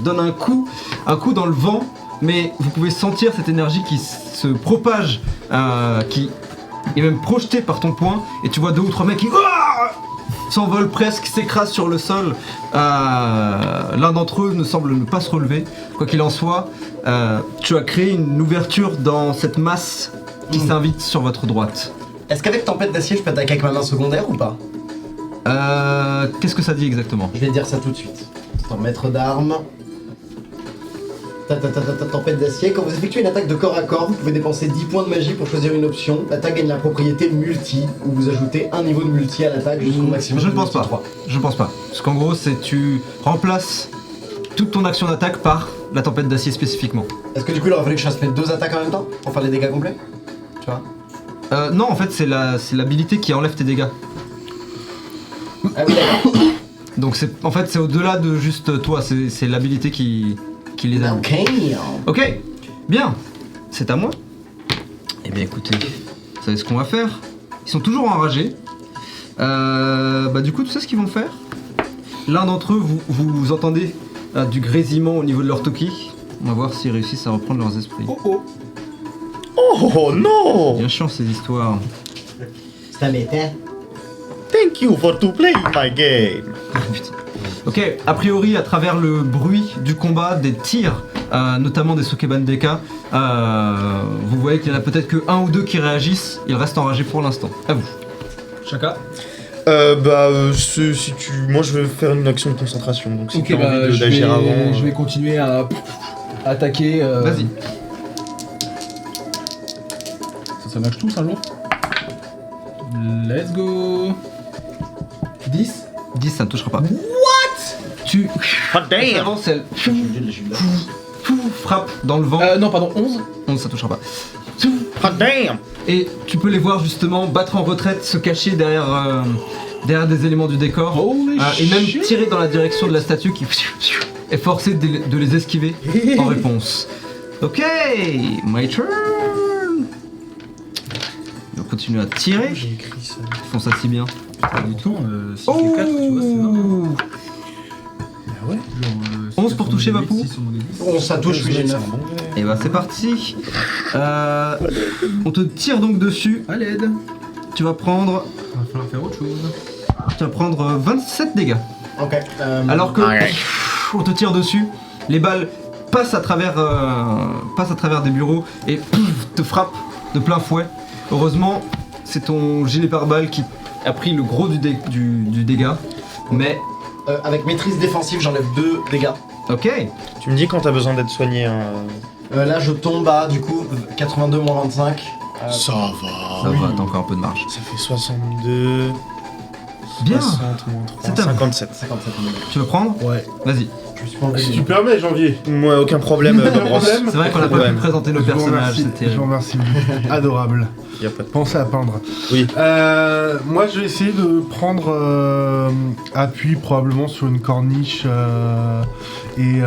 donne un coup dans le vent. Mais vous pouvez sentir cette énergie qui se propage, qui est même projetée par ton poing. Et tu vois 2 ou 3 mecs qui s'envolent presque, s'écrasent sur le sol. L'un d'entre eux ne semble ne pas se relever. Quoi qu'il en soit, tu as créé une ouverture dans cette masse qui s'invite sur votre droite. Est-ce qu'avec Tempête d'acier, je peux attaquer avec ma main secondaire ou pas? Qu'est-ce que ça dit exactement? Je vais te dire ça tout de suite. C'est un maître d'armes. Tempête d'acier. Quand vous effectuez une attaque de corps à corps, vous pouvez dépenser 10 points de magie pour choisir une option. L'attaque gagne la propriété multi, où vous ajoutez un niveau de multi à l'attaque jusqu'au maximum. Je ne de pense multi pas. 3. Je pense pas. Parce qu'en gros, c'est tu remplaces toute ton action d'attaque par la tempête d'acier spécifiquement. Est-ce que du coup il aurait fallu que je fasse mes 2 attaques en même temps pour faire les dégâts complets? Tu vois? Non, en fait, c'est l'habilité qui enlève tes dégâts. Ah oui, d'accord. Donc en fait, c'est au-delà de juste toi. C'est l'habilité qui les a. Ok. Ok. Bien. C'est à moi. Eh bien, écoutez, vous savez ce qu'on va faire? Ils sont toujours enragés. Du coup, tu sais ce qu'ils vont faire? L'un d'entre eux, vous entendez du grésillement au niveau de leur toki. On va voir s'ils réussissent à reprendre leurs esprits. Oh non! Bien chiant ces histoires. Ça m'était. Thank you for to play my game. Putain. Ok, a priori, à travers le bruit du combat, des tirs, notamment des Sokeban Deka, vous voyez qu'il y en a peut-être que un ou deux qui réagissent. Ils restent enragés pour l'instant. À vous. Chaka. Si tu... Moi, je vais faire une action de concentration, donc si Ok, tu as envie d'agir avant... je vais continuer à attaquer. Vas-y. Ça match tous un jour. Let's go. 10. 10, ça ne touchera pas. What? Tu Hot damn! avances, elle frappe dans le vent. Non, pardon, 11. 11, ça touchera pas. Hot damn! Et tu peux les voir justement battre en retraite, se cacher derrière des éléments du décor. Holy Et même shit. tirer dans la direction de la statue qui est forcée de les esquiver en réponse. Ok, my turn. Ils vont continuer à tirer. J'ai écrit ça. Ils font ça si bien. Pas du tout. Si je fais 4, tu vois, c'est normal. Ah ouais. Genre, 11 pour toucher, Vapou. 11, ça touche, oui, j'ai 9. Et bah c'est parti. On te tire donc dessus. À l'aide. Tu vas prendre, Il va falloir faire autre chose. 27 dégâts. Ok. Alors que Ouais. on te tire dessus, les balles passent à travers des bureaux et te frappent de plein fouet. Heureusement, c'est ton gilet pare-balles qui a pris le gros du dégât. Mais Avec maîtrise défensive, j'enlève 2 dégâts. ok, Tu me dis quand t'as besoin d'être soigné, hein. Là, je tombe à, du coup, 82 moins 25. Ça va. ça va, t'as encore un peu de marge. Ça fait 62... Bien. 60 moins 3, C'est à vous. 57. 57 dégâts. Tu veux prendre? Ouais. Vas-y. Je me suis pas enlevé Si des tu dégâts. permets, Janvier. Moi, aucun problème, Dobros. C'est vrai qu'on n'a pas Ouais. pu présenter nos Je vous personnages, remercie, c'était je vous remercie. Adorable. Y a pas de... Pensez à peindre. Oui. Moi, je vais essayer de prendre appui probablement sur une corniche et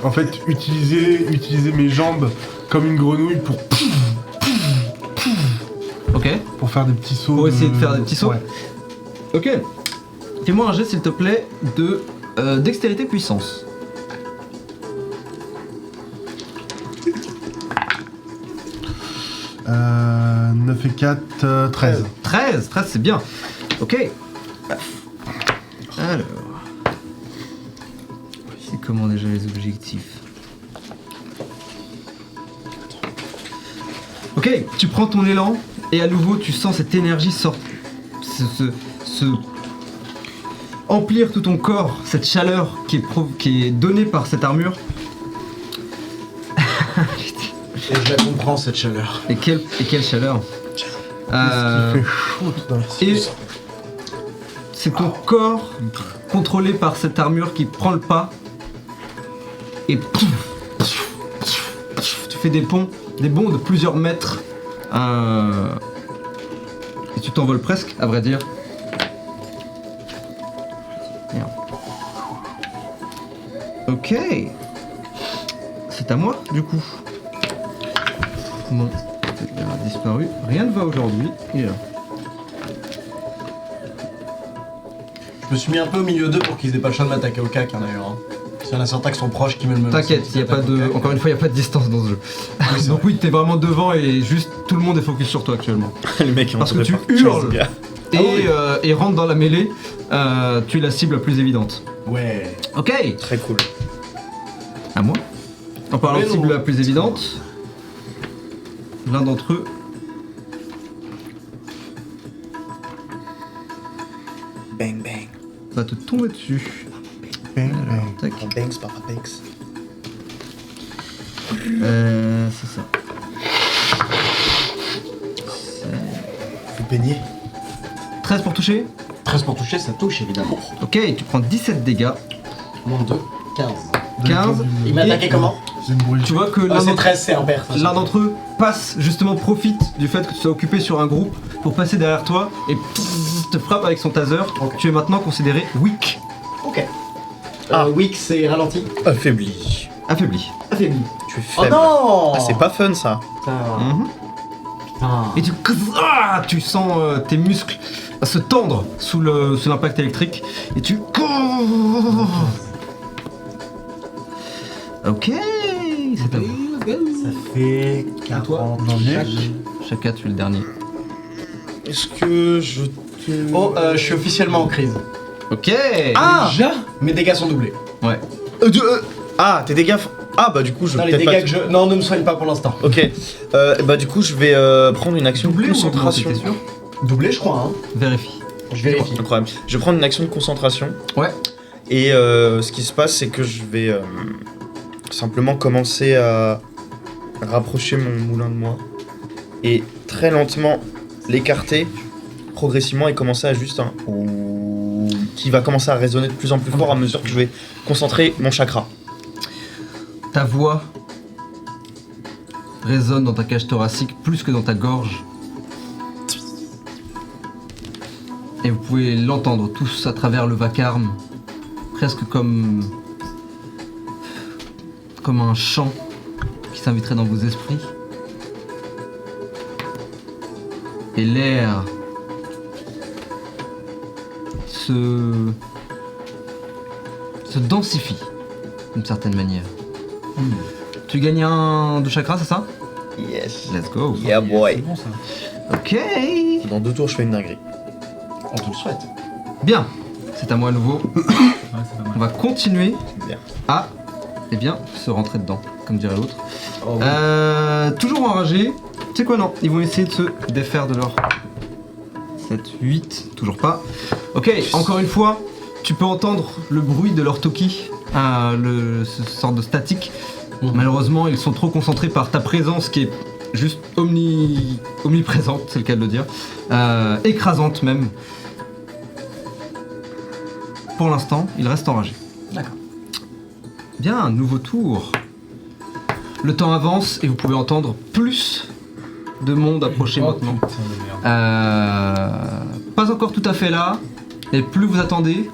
en fait utiliser mes jambes comme une grenouille Ok. pour faire des petits sauts. Pour essayer de faire des petits sauts. Ouais. Ok. Fais-moi un jet s'il te plaît de dextérité puissance. Euh, 9 et 4, 13. 13 c'est bien. Ok. Alors. C'est comment déjà les objectifs? Ok, tu prends ton élan et à nouveau tu sens cette énergie se emplir tout ton corps, cette chaleur qui est donnée par cette armure. Et je la comprends, cette chaleur. Et quelle chaleur. Il fait chaud tout d'un coup. Et c'est ton corps contrôlé par cette armure qui prend le pas et tu fais des bonds de plusieurs mètres et tu t'envoles presque, à vrai dire. Merde. Ok, c'est à moi du coup. Bon, il a disparu. Rien ne va aujourd'hui. Il est là. Je me suis mis un peu au milieu d'eux pour qu'ils aient pas le choix de m'attaquer au cac, hein, d'ailleurs. Hein. S'il y en a certains qui sont proches qui me le T'inquiète, y a pas de. Encore une fois, il n'y a pas de distance dans ce jeu. Donc oui, t'es vraiment devant et juste tout le monde est focus sur toi actuellement. Le mec est Parce que entouré tu par 15 hurles. gars. Et rentre dans la mêlée, tu es la cible la plus évidente. Ouais. Ok, Très cool. à moi. En parlant de Mais cible non. la plus évidente, l'un d'entre eux. Bang bang. Va te tomber dessus. Bang, Alors, bang. tac. Papa banks, papa banks. C'est ça. Faut peigner. 13 pour toucher. 13 pour toucher, ça touche, évidemment. Ok, tu prends 17 dégâts. Moins 2, 15. 15. Il m'a attaqué comment J'ai une brûlure. Tu vois que Ah, l'un c'est d'entre 13, c'est impair. L'un d'entre eux passe, justement profite du fait que tu sois occupé sur un groupe pour passer derrière toi et te frappe avec son taser. Ok. Tu es maintenant considéré weak, Ok. Ah. Weak, c'est ralenti. Affaibli. affaibli. Affaibli. Tu es Oh faible. non Ah, c'est pas fun ça. Putain. Mhm. Putain. Et tu sens tes muscles se tendre sous l'impact électrique et tu. Ok, c'est à vous. Ça fait toi 40. Janvier. Chacun, tu es le dernier. Est-ce que je Oh, je suis officiellement en crise. Ok. Ah Déjà Mes dégâts sont doublés. Ah, tes dégâts. Ah, bah du coup, je Non, vais les peut-être dégâts pas. que je. Non, ne me soigne pas pour l'instant. Ok. Bah du coup, je vais prendre une action Doublé de ou concentration. t'es sûr? Doublé, je crois, hein. Vérifie. Je vérifie. Incroyable. Je vais prendre une action de concentration. Ouais. Et ce qui se passe, c'est que je vais simplement commencer à rapprocher mon moulin de moi et très lentement l'écarter progressivement et commencer à juste un ouh qui va commencer à résonner de plus en plus fort à mesure que je vais concentrer mon chakra. Ta voix résonne dans ta cage thoracique plus que dans ta gorge. Et vous pouvez l'entendre tous à travers le vacarme, presque comme un chant qui s'inviterait dans vos esprits. Et l'air se densifie d'une certaine manière. Tu gagnes un de chakra, c'est ça? Yes. Let's go. Yeah boy. C'est bon ça. Ok. Dans 2 tours, je fais une dinguerie. On te le souhaite. Bien. C'est à moi à nouveau. Ouais, c'est pas On mal. va continuer Bien. à, eh bien, se rentrer dedans, comme dirait l'autre. Oh, oui. Toujours enragé. Tu sais quoi, non? Ils vont essayer de se défaire de leur 7, 8, toujours pas. Ok, encore une fois, tu peux entendre le bruit de leur toki, ce sorte de statique. Malheureusement, ils sont trop concentrés par ta présence qui est juste omniprésente, c'est le cas de le dire. Écrasante même. Pour l'instant, ils restent enragés. D'accord. Bien, un nouveau tour. Le temps avance et vous pouvez entendre plus de monde approcher Oh, maintenant. putain de merde. Pas encore tout à fait là. Et plus vous attendez,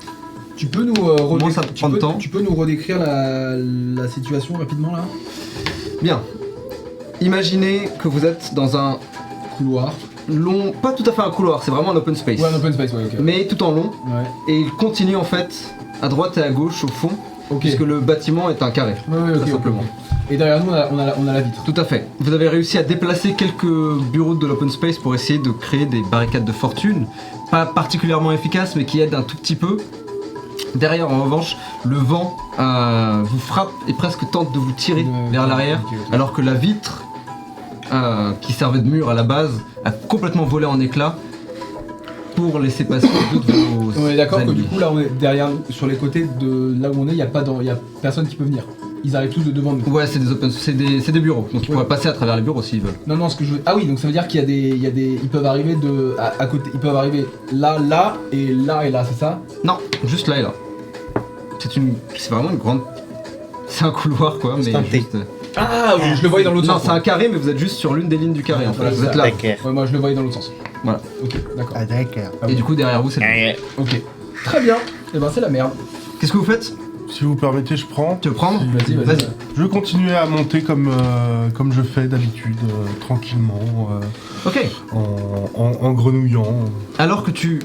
Tu peux nous Moins ça prend de temps. Tu peux nous redécrire la situation rapidement là? bien. Imaginez que vous êtes dans un Couloir. long, pas tout à fait un couloir, c'est vraiment un open space. Ouais, un open space, ouais, ok. Mais tout en long. Ouais. Et il continue en fait à droite et à gauche au fond, Ok. puisque le bâtiment est un carré. Ouais, ouais, ok, Tout ok, simplement. ok. Et derrière nous, on a la vitre. Tout à fait. Vous avez réussi à déplacer quelques bureaux de l'open space pour essayer de créer des barricades de fortune. Pas particulièrement efficaces, mais qui aident un tout petit peu. Derrière, en revanche, le vent vous frappe et presque tente de vous tirer vers l'arrière, Ok, ok. alors que la vitre, qui servait de mur à la base, a complètement volé en éclats pour laisser passer deux de vos On est d'accord que alliés. du coup là on est derrière, sur les côtés de là où on est, il y a personne qui peut venir. Ils arrivent tous de devant nous. Ouais, c'est des bureaux, donc ils Ouais. pourraient passer à travers les bureaux s'ils veulent. Non, ce que je veux. Ah oui, donc ça veut dire qu'il y a des, ils peuvent arriver à côté, ils peuvent arriver là et là, c'est ça? Non, juste là et là. C'est vraiment une grande... C'est un couloir quoi, mais un T. juste... Ah, je le voyais dans l'autre Non, sens. c'est un carré, mais vous êtes juste sur l'une des lignes du carré en fait. Voilà, Vous c'est êtes ça. là. Ouais, moi je le voyais dans l'autre sens. Voilà. Ok, d'accord. d'accord. Ah Et oui. du coup, derrière vous, c'est le... Ok. Très bien. Et ben c'est la merde. Qu'est-ce que vous faites? Si vous permettez, je prends. Tu veux prendre? Vas-y. Je vais continuer à monter comme je fais d'habitude, tranquillement, Ok. en grenouillant. Alors que tu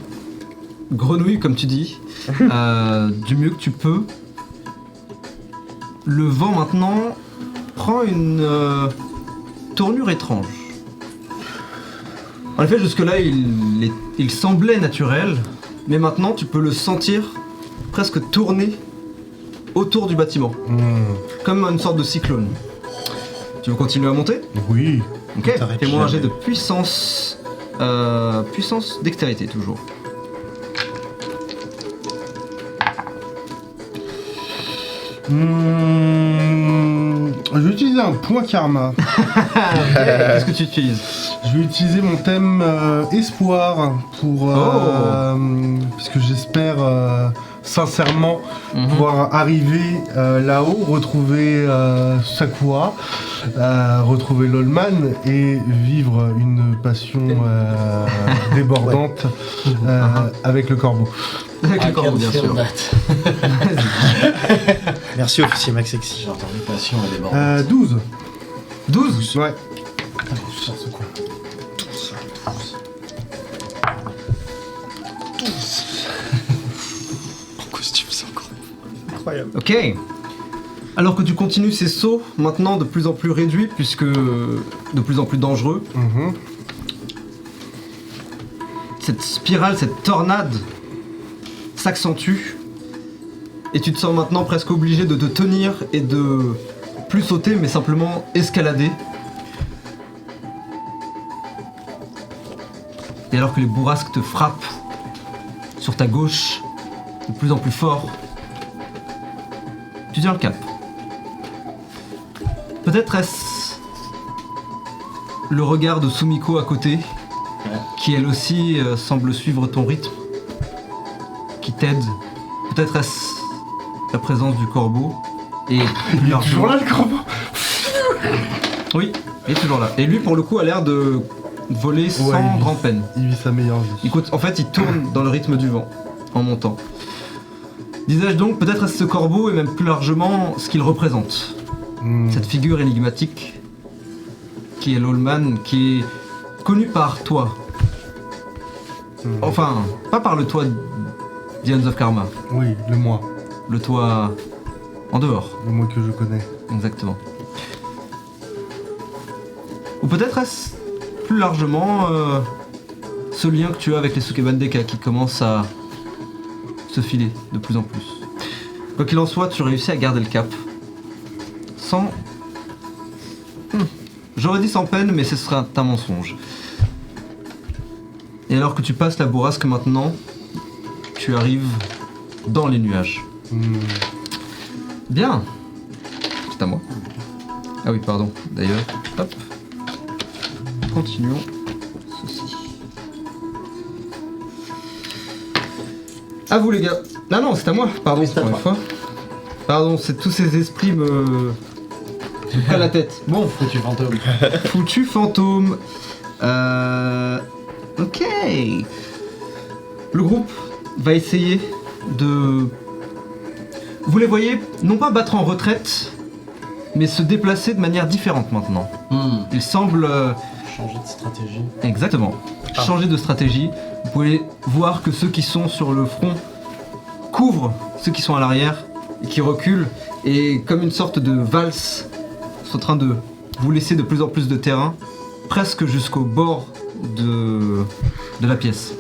grenouilles, comme tu dis, du mieux que tu peux, le vent maintenant prend une tournure étrange. En effet, jusque-là, il semblait naturel, mais maintenant, tu peux le sentir presque tourner autour du bâtiment, comme une sorte de cyclone. Tu veux continuer à monter? Oui. Ok, T'arrêtes fais-moi un jet jamais. de puissance... puissance dextérité, toujours. Je vais utiliser un point karma. Qu'est-ce que tu utilises? Je vais utiliser mon thème espoir pour puisque j'espère sincèrement pouvoir arriver là-haut, retrouver Sakura, retrouver Lolman et vivre une passion débordante avec le corbeau. Avec le corbeau, bien sûr. Merci officier Max Sexy. J'ai entendu passion et débordante. 12. 12? Ouais. En costume, c'est encore incroyable. Ok. Alors que tu continues ces sauts, maintenant de plus en plus réduits, puisque de plus en plus dangereux, cette spirale, cette tornade s'accentue. Et tu te sens maintenant presque obligé de te tenir et de plus sauter, mais simplement escalader. Et alors que les bourrasques te frappent sur ta gauche, de plus en plus fort, tu tiens le cap. Peut-être est-ce le regard de Sumiko à côté, qui elle aussi semble suivre ton rythme, qui t'aide. Peut-être est-ce la présence du corbeau, et plus largement... Toujours là le corbeau. Oui, il est toujours là. Et lui, pour le coup, a l'air de voler sans Ouais, il vit- grande peine. Il vit sa meilleure vie. Écoute, en fait, il tourne dans le rythme du vent, en montant. Disais-je donc, peut-être est-ce ce corbeau, et même plus largement, ce qu'il représente. Cette figure énigmatique, qui est l'Allman, qui est connu par toi. Enfin, pas par le toit d'Ions of Karma, Oui, le moi. le toit en dehors. Le moi que je connais. Exactement. Ou peut-être est-ce plus largement ce lien que tu as avec les Sukebandeka qui commence à se filer de plus en plus. Quoi qu'il en soit, tu réussis à garder le cap. Sans... J'aurais dit sans peine, mais ce serait un mensonge. Et alors que tu passes la bourrasque maintenant, tu arrives dans les nuages. Bien. C'est à moi. Ah oui, pardon. D'ailleurs, hop. Continuons ceci. À vous les gars. Ah non, c'est à moi. Pardon, Oui, c'est à pour une toi. fois. Pardon, c'est tous ces esprits me prennent la tête. Bon, Foutu fantôme. foutu fantôme. Ok. Le groupe va essayer de... Vous les voyez, non pas battre en retraite, mais se déplacer de manière différente maintenant. Ils semblent... Changer de stratégie. Exactement. Changer de stratégie. Vous pouvez voir que ceux qui sont sur le front couvrent ceux qui sont à l'arrière et qui reculent. Et comme une sorte de valse, sont en train de vous laisser de plus en plus de terrain, presque jusqu'au bord de la pièce.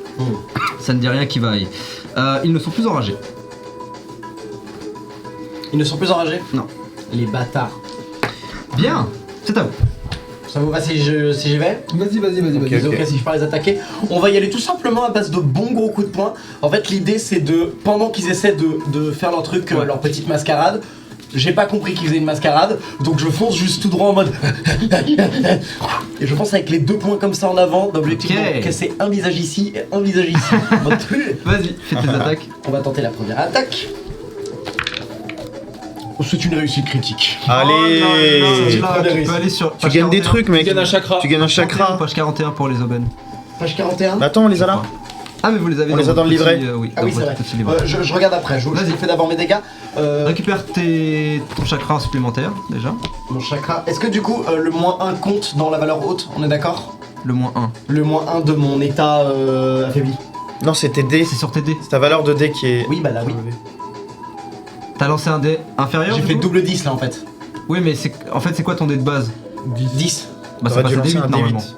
Ça ne dit rien qui vaille. Ils ne sont plus enragés. Ils ne sont plus enragés? Non. Les bâtards. Bien, c'est à vous. Ça vous va si j'y vais? Vas-y. Ok, si je pars les attaquer. On va y aller tout simplement à base de bons gros coups de poing. En fait, l'idée c'est de, pendant qu'ils essaient de faire leur truc, leur petite mascarade, j'ai pas compris qu'ils faisaient une mascarade, donc je fonce juste tout droit en mode. Et je pense avec les 2 points comme ça en avant, d'objectivement Ok. casser un visage ici et un visage ici. En mode, Vas-y, fais tes attaques. on va tenter la première attaque. C'est une réussite critique. Allez Tu Prends des peux risques. aller sur... Tu gagnes des trucs, mec. Tu gagnes un chakra. Tu gagnes un chakra. Page 41 pour les aubaines. Page 41. Mais attends, on les a là. Ah mais vous les avez On les a dans votre le livret. petit, oui, Ah dans oui, c'est votre vrai. petit livret. Je regarde après, je Vas-y. fais d'abord mes dégâts. Récupère ton chakra supplémentaire déjà. Mon chakra. Est-ce que du coup, le -1 compte dans la valeur haute? On est d'accord? Le moins 1. Le -1 de mon état affaibli. Non, c'est tes dés. C'est sur tes dés. C'est ta valeur de dés qui est. Oui, bah là, oui. T'as lancé un dé inférieur J'ai du fait coup double 10 là en fait. Oui mais en fait c'est quoi ton dé de base? 10. Bah ça T'aurais passe dû à lancer D8 un normalement. D8.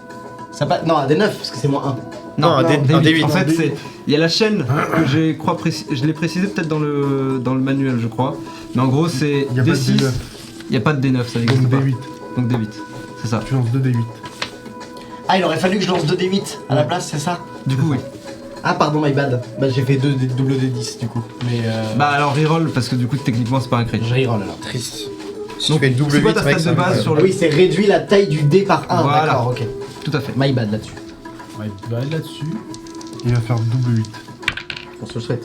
Ça passe. Non, un D9 parce que c'est -1. Non, un D8. En fait c'est... Il y a la chaîne que je l'ai précisé peut-être dans le manuel je crois. Mais en gros c'est Il y a pas de D6. D9. Il n'y a pas de D9, ça n'existe Donc pas. D8. Donc D8. C'est ça. Tu lances 2 D8. Ah, il aurait fallu que je lance 2 D8 à la place, c'est ça? Du coup oui. Ah, pardon, my bad. Bah, j'ai fait double D10 du coup. Mais Bah alors reroll parce que du coup techniquement c'est pas un crit. je reroll alors. Triste. Si Donc, tu fais double c'est quoi 8, ta mec, stat de ça base va. sur Ah oui, c'est réduit la taille du dé par 1. Voilà. D'accord, ok. Tout à fait. My bad là-dessus. Ouais, bah là-dessus. Il va faire double 8. On se le souhaite.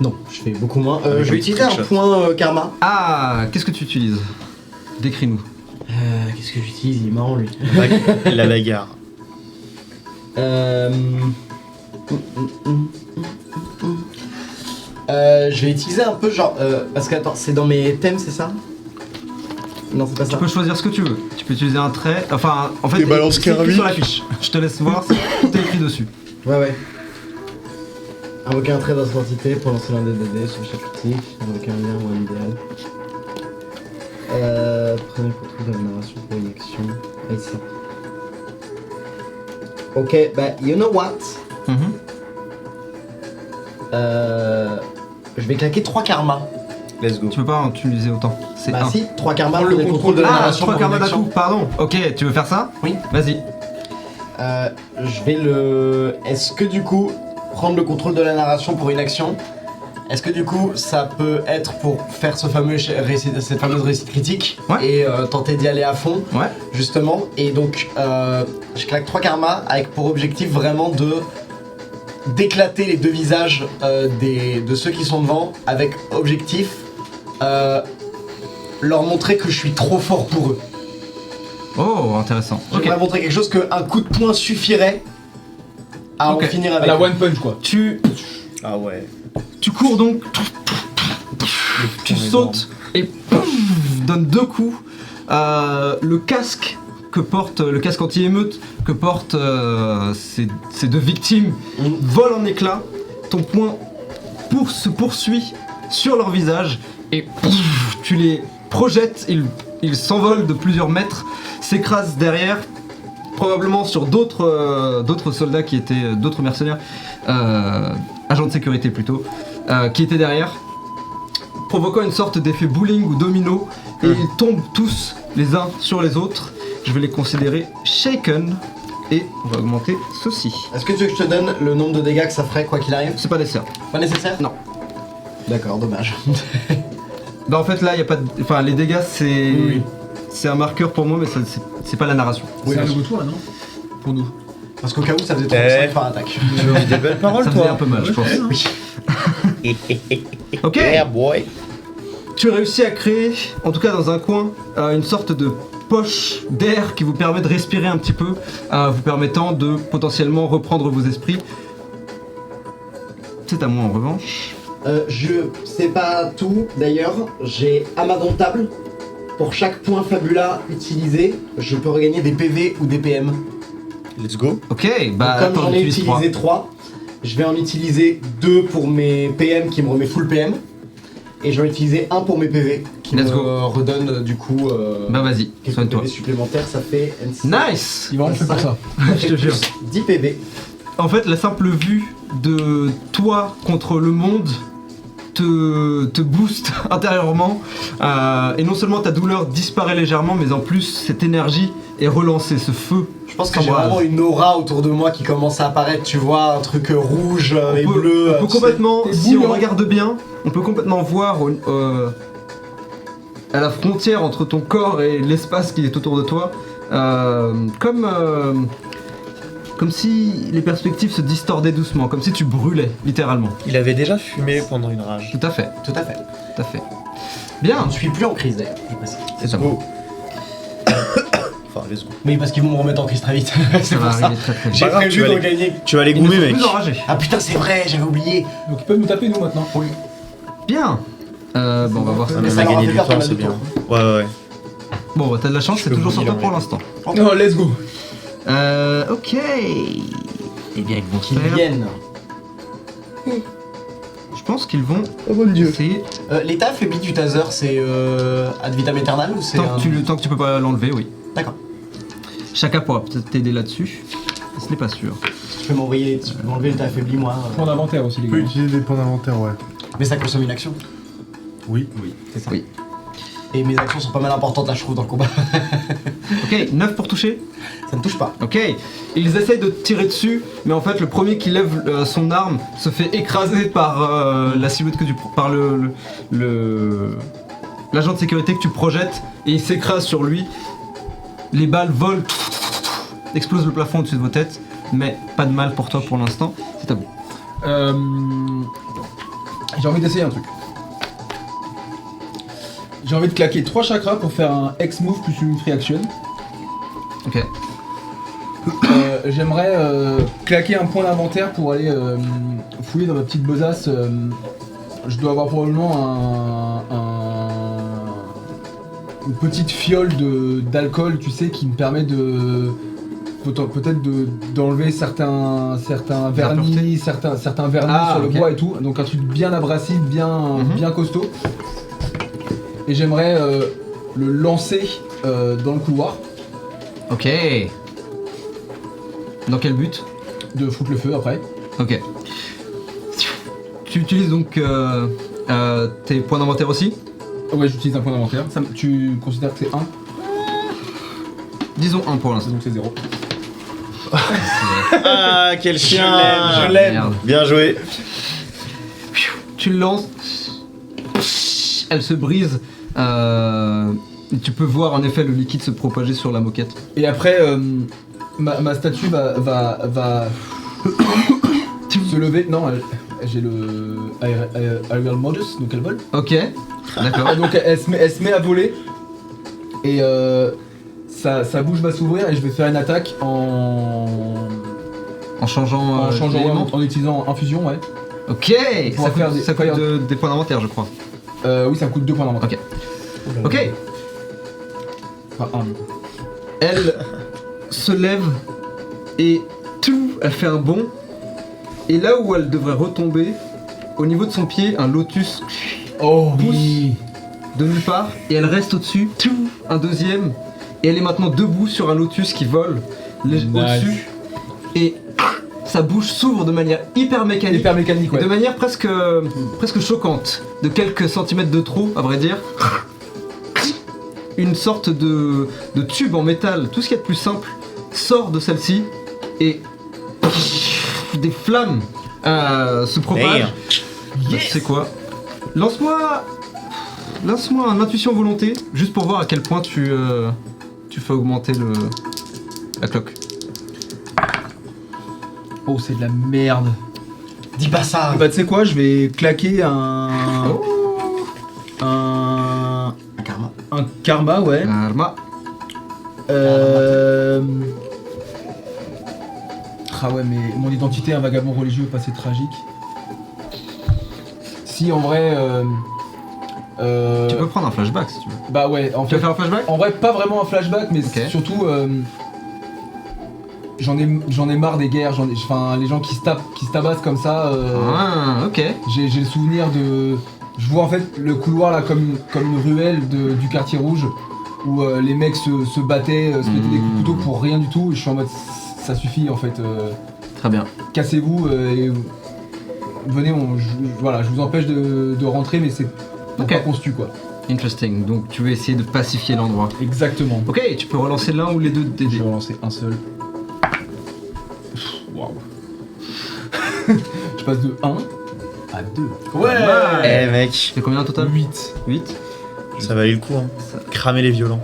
Non, je fais beaucoup moins. Avec Je un vais utiliser un trickshot. point karma. Ah, qu'est-ce que tu utilises? Décris-nous. Qu'est-ce que j'utilise? Il est marrant lui. La bagarre. Je vais utiliser un peu genre. Parce que attends, c'est dans mes thèmes, c'est ça? Non, c'est pas Tu ça. peux choisir ce que tu veux. Tu peux utiliser un trait. Enfin, en fait, Des balances c'est écrit karmiques. sur la fiche. Je te laisse voir, tout est écrit dessus. Ouais, ouais. Invoquer un trait dans cette entité pour lancer l'un des DD sur chaque outil. Invoquer un lien ou un idéal. Prenez pour tout dans la narration pour une action. Ah, ici. Ok, bah, you know what? Mhm. Je vais claquer 3 karmas. Let's go. Tu peux pas en utiliser autant. C'est Bah un. si, 3 karmas Prends pour le le contrôle de la Ah, narration 3 pour une karmas d'un action. coup, pardon. Ok, tu veux faire ça? Oui. Vas-y. Je vais le... Est-ce que du coup, prendre le contrôle de la narration pour une action, est-ce que du coup, ça peut être pour faire cette fameuse réussite critique Ouais. et tenter d'y aller à fond, Ouais. justement. Et donc, je claque 3 karmas avec pour objectif vraiment d'éclater les deux visages de ceux qui sont devant, avec objectif leur montrer que je suis trop fort pour eux. Oh, intéressant. Je Ok. voudrais montrer quelque chose qu'un coup de poing suffirait à Ok. en finir À avec. la eux. one punch quoi. Tu Ah ouais. cours donc. Tu sautes et pouf, donnes 2 coups. Le casque que porte, le casque anti-émeute que portent ces 2 victimes vole en éclats. Ton poing se poursuit sur leur visage et pouf, tu les projettes. Ils s'envolent de plusieurs mètres, s'écrasent derrière, probablement sur d'autres soldats qui étaient d'autres mercenaires, agents de sécurité plutôt, qui étaient derrière, provoquant une sorte d'effet bowling ou domino, et ils tombent tous les uns sur les autres. Je vais les considérer shaken, et on va augmenter ceci. Est-ce que tu veux que je te donne le nombre de dégâts que ça ferait quoi qu'il arrive? C'est pas nécessaire. Pas nécessaire? Non. D'accord, dommage. Bah en fait là, il y a pas de... Enfin, les dégâts, c'est... Oui. C'est un marqueur pour moi, mais c'est pas la narration. Oui, C'est un parce- nouveau tour là non? Pour nous. Parce qu'au cas où ça faisait 35 par attaque. Tu dis des belles paroles, Ça faisait toi. un peu mal, je pense. Oui. Ok. Yeah, boy. Tu réussis à créer, en tout cas dans un coin, une sorte de poche d'air qui vous permet de respirer un petit peu, vous permettant de potentiellement reprendre vos esprits. C'est à moi en revanche. Je sais pas tout d'ailleurs, j'ai indomptable. Pour chaque point fabula utilisé, je peux regagner des PV ou des PM. Let's go. Ok, bah Donc, comme attends, j'en ai j'utilise 3. utilisé 3, je vais en utiliser 2 pour mes PM qui me remet full PM. Et je vais en utiliser 1 pour mes PV qui Let's me go. redonne du coup Bah vas-y, quelques soigne-toi. PV supplémentaires, ça fait Nice. Il va en fait pour ça. Je te jure. 10 PV. En fait, la simple vue de toi contre le monde te booste intérieurement. Et non seulement ta douleur disparaît légèrement, mais en plus, cette énergie est relancée, ce feu. Je pense que j'ai s'embrase. vraiment une aura autour de moi qui commence à apparaître, tu vois, un truc rouge et On peut- bleu. On peut tu sais. complètement, t'es si on bouillant. regarde bien, on peut complètement voir à la frontière entre ton corps et l'espace qui est autour de toi, comme si les perspectives se distordaient doucement, comme si tu brûlais, littéralement. Il avait déjà fumé pendant une rage. Tout à fait, Tout à fait. tout à fait. Je Bien, ne suis plus en crise d'ailleurs, je précise. c'est à moi. Enfin, let's go. Oui, parce qu'ils vont me remettre en crise très vite. c'est Ça va pour ça. arriver très très vite. J'ai Pas grave, prévu tu vas de les- gagner. Tu vas les Ils ne goumer, sont mec. plus enragés. Ah putain, c'est vrai, j'avais oublié. Donc ils peuvent nous taper nous maintenant. Oui. Bien. Bon, on va voir ça. Mais On ça a leur a gagné fait du peur temps, pendant c'est deux bien. tours. Ouais, ouais. Bon, bah, t'as de la chance, Je c'est peux toujours vous sur toi dire, pour ouais. l'instant. Non, let's go. Ok. Eh bien, ils vont Qu'ils faire. viennent. Je pense qu'ils vont Oh mon dieu. essayer. L'état affaibli du taser, c'est ad vitam aeternam ou c'est Tant que tu peux pas l'enlever, oui. D'accord. Chacun pourra peut-être t'aider là-dessus. Ce n'est pas sûr. Tu peux m'envoyer, tu peux m'enlever l'état affaibli moi. Point d'inventaire aussi les Tu peux gars. utiliser des points d'inventaire, ouais. Mais ça consomme une action. Oui. C'est ça. Oui. Et mes actions sont pas mal importantes là, je trouve, dans le combat. Ok, 9 pour toucher. Ça ne touche pas. Ok. Ils essayent de tirer dessus, mais en fait, le premier qui lève son arme se fait écraser par la silhouette que tu. Par l'agent de sécurité que tu projettes, et il s'écrase sur lui. Les balles volent, explosent le plafond au-dessus de vos têtes, mais pas de mal pour toi pour l'instant. C'est à vous. J'ai envie d'essayer un truc. J'ai envie de claquer 3 chakras pour faire un X-move plus une free action. Ok. J'aimerais claquer un point d'inventaire pour aller fouiller dans ma petite besace. Je dois avoir probablement une petite fiole d'alcool, tu sais, qui me permet de peut-être d'enlever certains vernis, certains vernis Ah, sur le ok. bois et tout. Donc un truc bien abrasif, Mhm. bien costaud. Et j'aimerais le lancer dans le couloir, Ok. Dans quel but? de foutre le feu après. Ok. Tu utilises donc tes points d'inventaire aussi? Ouais, j'utilise un point d'inventaire. Tu considères que c'est 1, Disons 1 pour l'instant. donc c'est 0. Ah, quel chien. Je l'aime. Merde. Bien joué. Tu le lances. Elle se brise. Et tu peux voir en effet le liquide se propager sur la moquette. Et après, ma statue va se lever. Non, j'ai le Aerial Modus, donc elle vole. Ok. D'accord. Ah, donc elle se met à voler. Et sa bouche va s'ouvrir et je vais faire une attaque en En changeant d'élément. en utilisant infusion, ouais. Ok. Pour Ça faire coûte, des- ça coûte des points d'inventaire, je crois. Oui, ça me coûte 2 points d'inventaire. Ok. Ok. Enfin, 1 du coup. Elle se lève et tout, elle fait un bond. Et là où elle devrait retomber, au niveau de son pied, un lotus Oh pousse oui. de nulle part et elle reste au-dessus. Tout, un deuxième. Et elle est maintenant debout sur un lotus qui vole au-dessus. Et sa bouche s'ouvre de manière hyper mécanique. Hyper mécanique, Et ouais. de manière presque choquante, de quelques centimètres de trop, à vrai dire. Une sorte de tube en métal, tout ce qu'il y a de plus simple, sort de celle-ci et des flammes se propagent. Tu sais quoi? Lance-moi un intuition volonté, juste pour voir à quel point tu fais augmenter la cloque. Oh, c'est de la merde. Dis pas ça. Bah, tu sais quoi, je vais claquer un Karma. karma, ouais. Karma. Ah ouais, mais mon identité, un vagabond religieux, passé tragique. Si, en vrai. Tu peux prendre un flashback si tu veux. Bah ouais, en Tu veux fait. faire un flashback? En vrai, pas vraiment un flashback, mais Ok. surtout. J'en ai marre des guerres, enfin, les gens qui se tabassent comme ça. Ah, ok. J'ai le souvenir de. Je vois en fait le couloir là comme une ruelle du quartier rouge où les mecs se battaient, se mettaient des coups de couteau pour rien du tout. Et je suis en mode ça suffit en fait. Très bien. Cassez-vous et venez, voilà, je vous empêche de rentrer, mais c'est pour Ok. pas qu'on se tue quoi. Interesting. Donc tu veux essayer de pacifier l'endroit. Exactement. Ok, tu peux relancer l'un ou les deux Je dés. vais relancer un seul. Waouh. Je passe de 1 à 2. Eh mec, C'est combien au total? 8. 8. ça valait le coup, hein. Cramer les violents.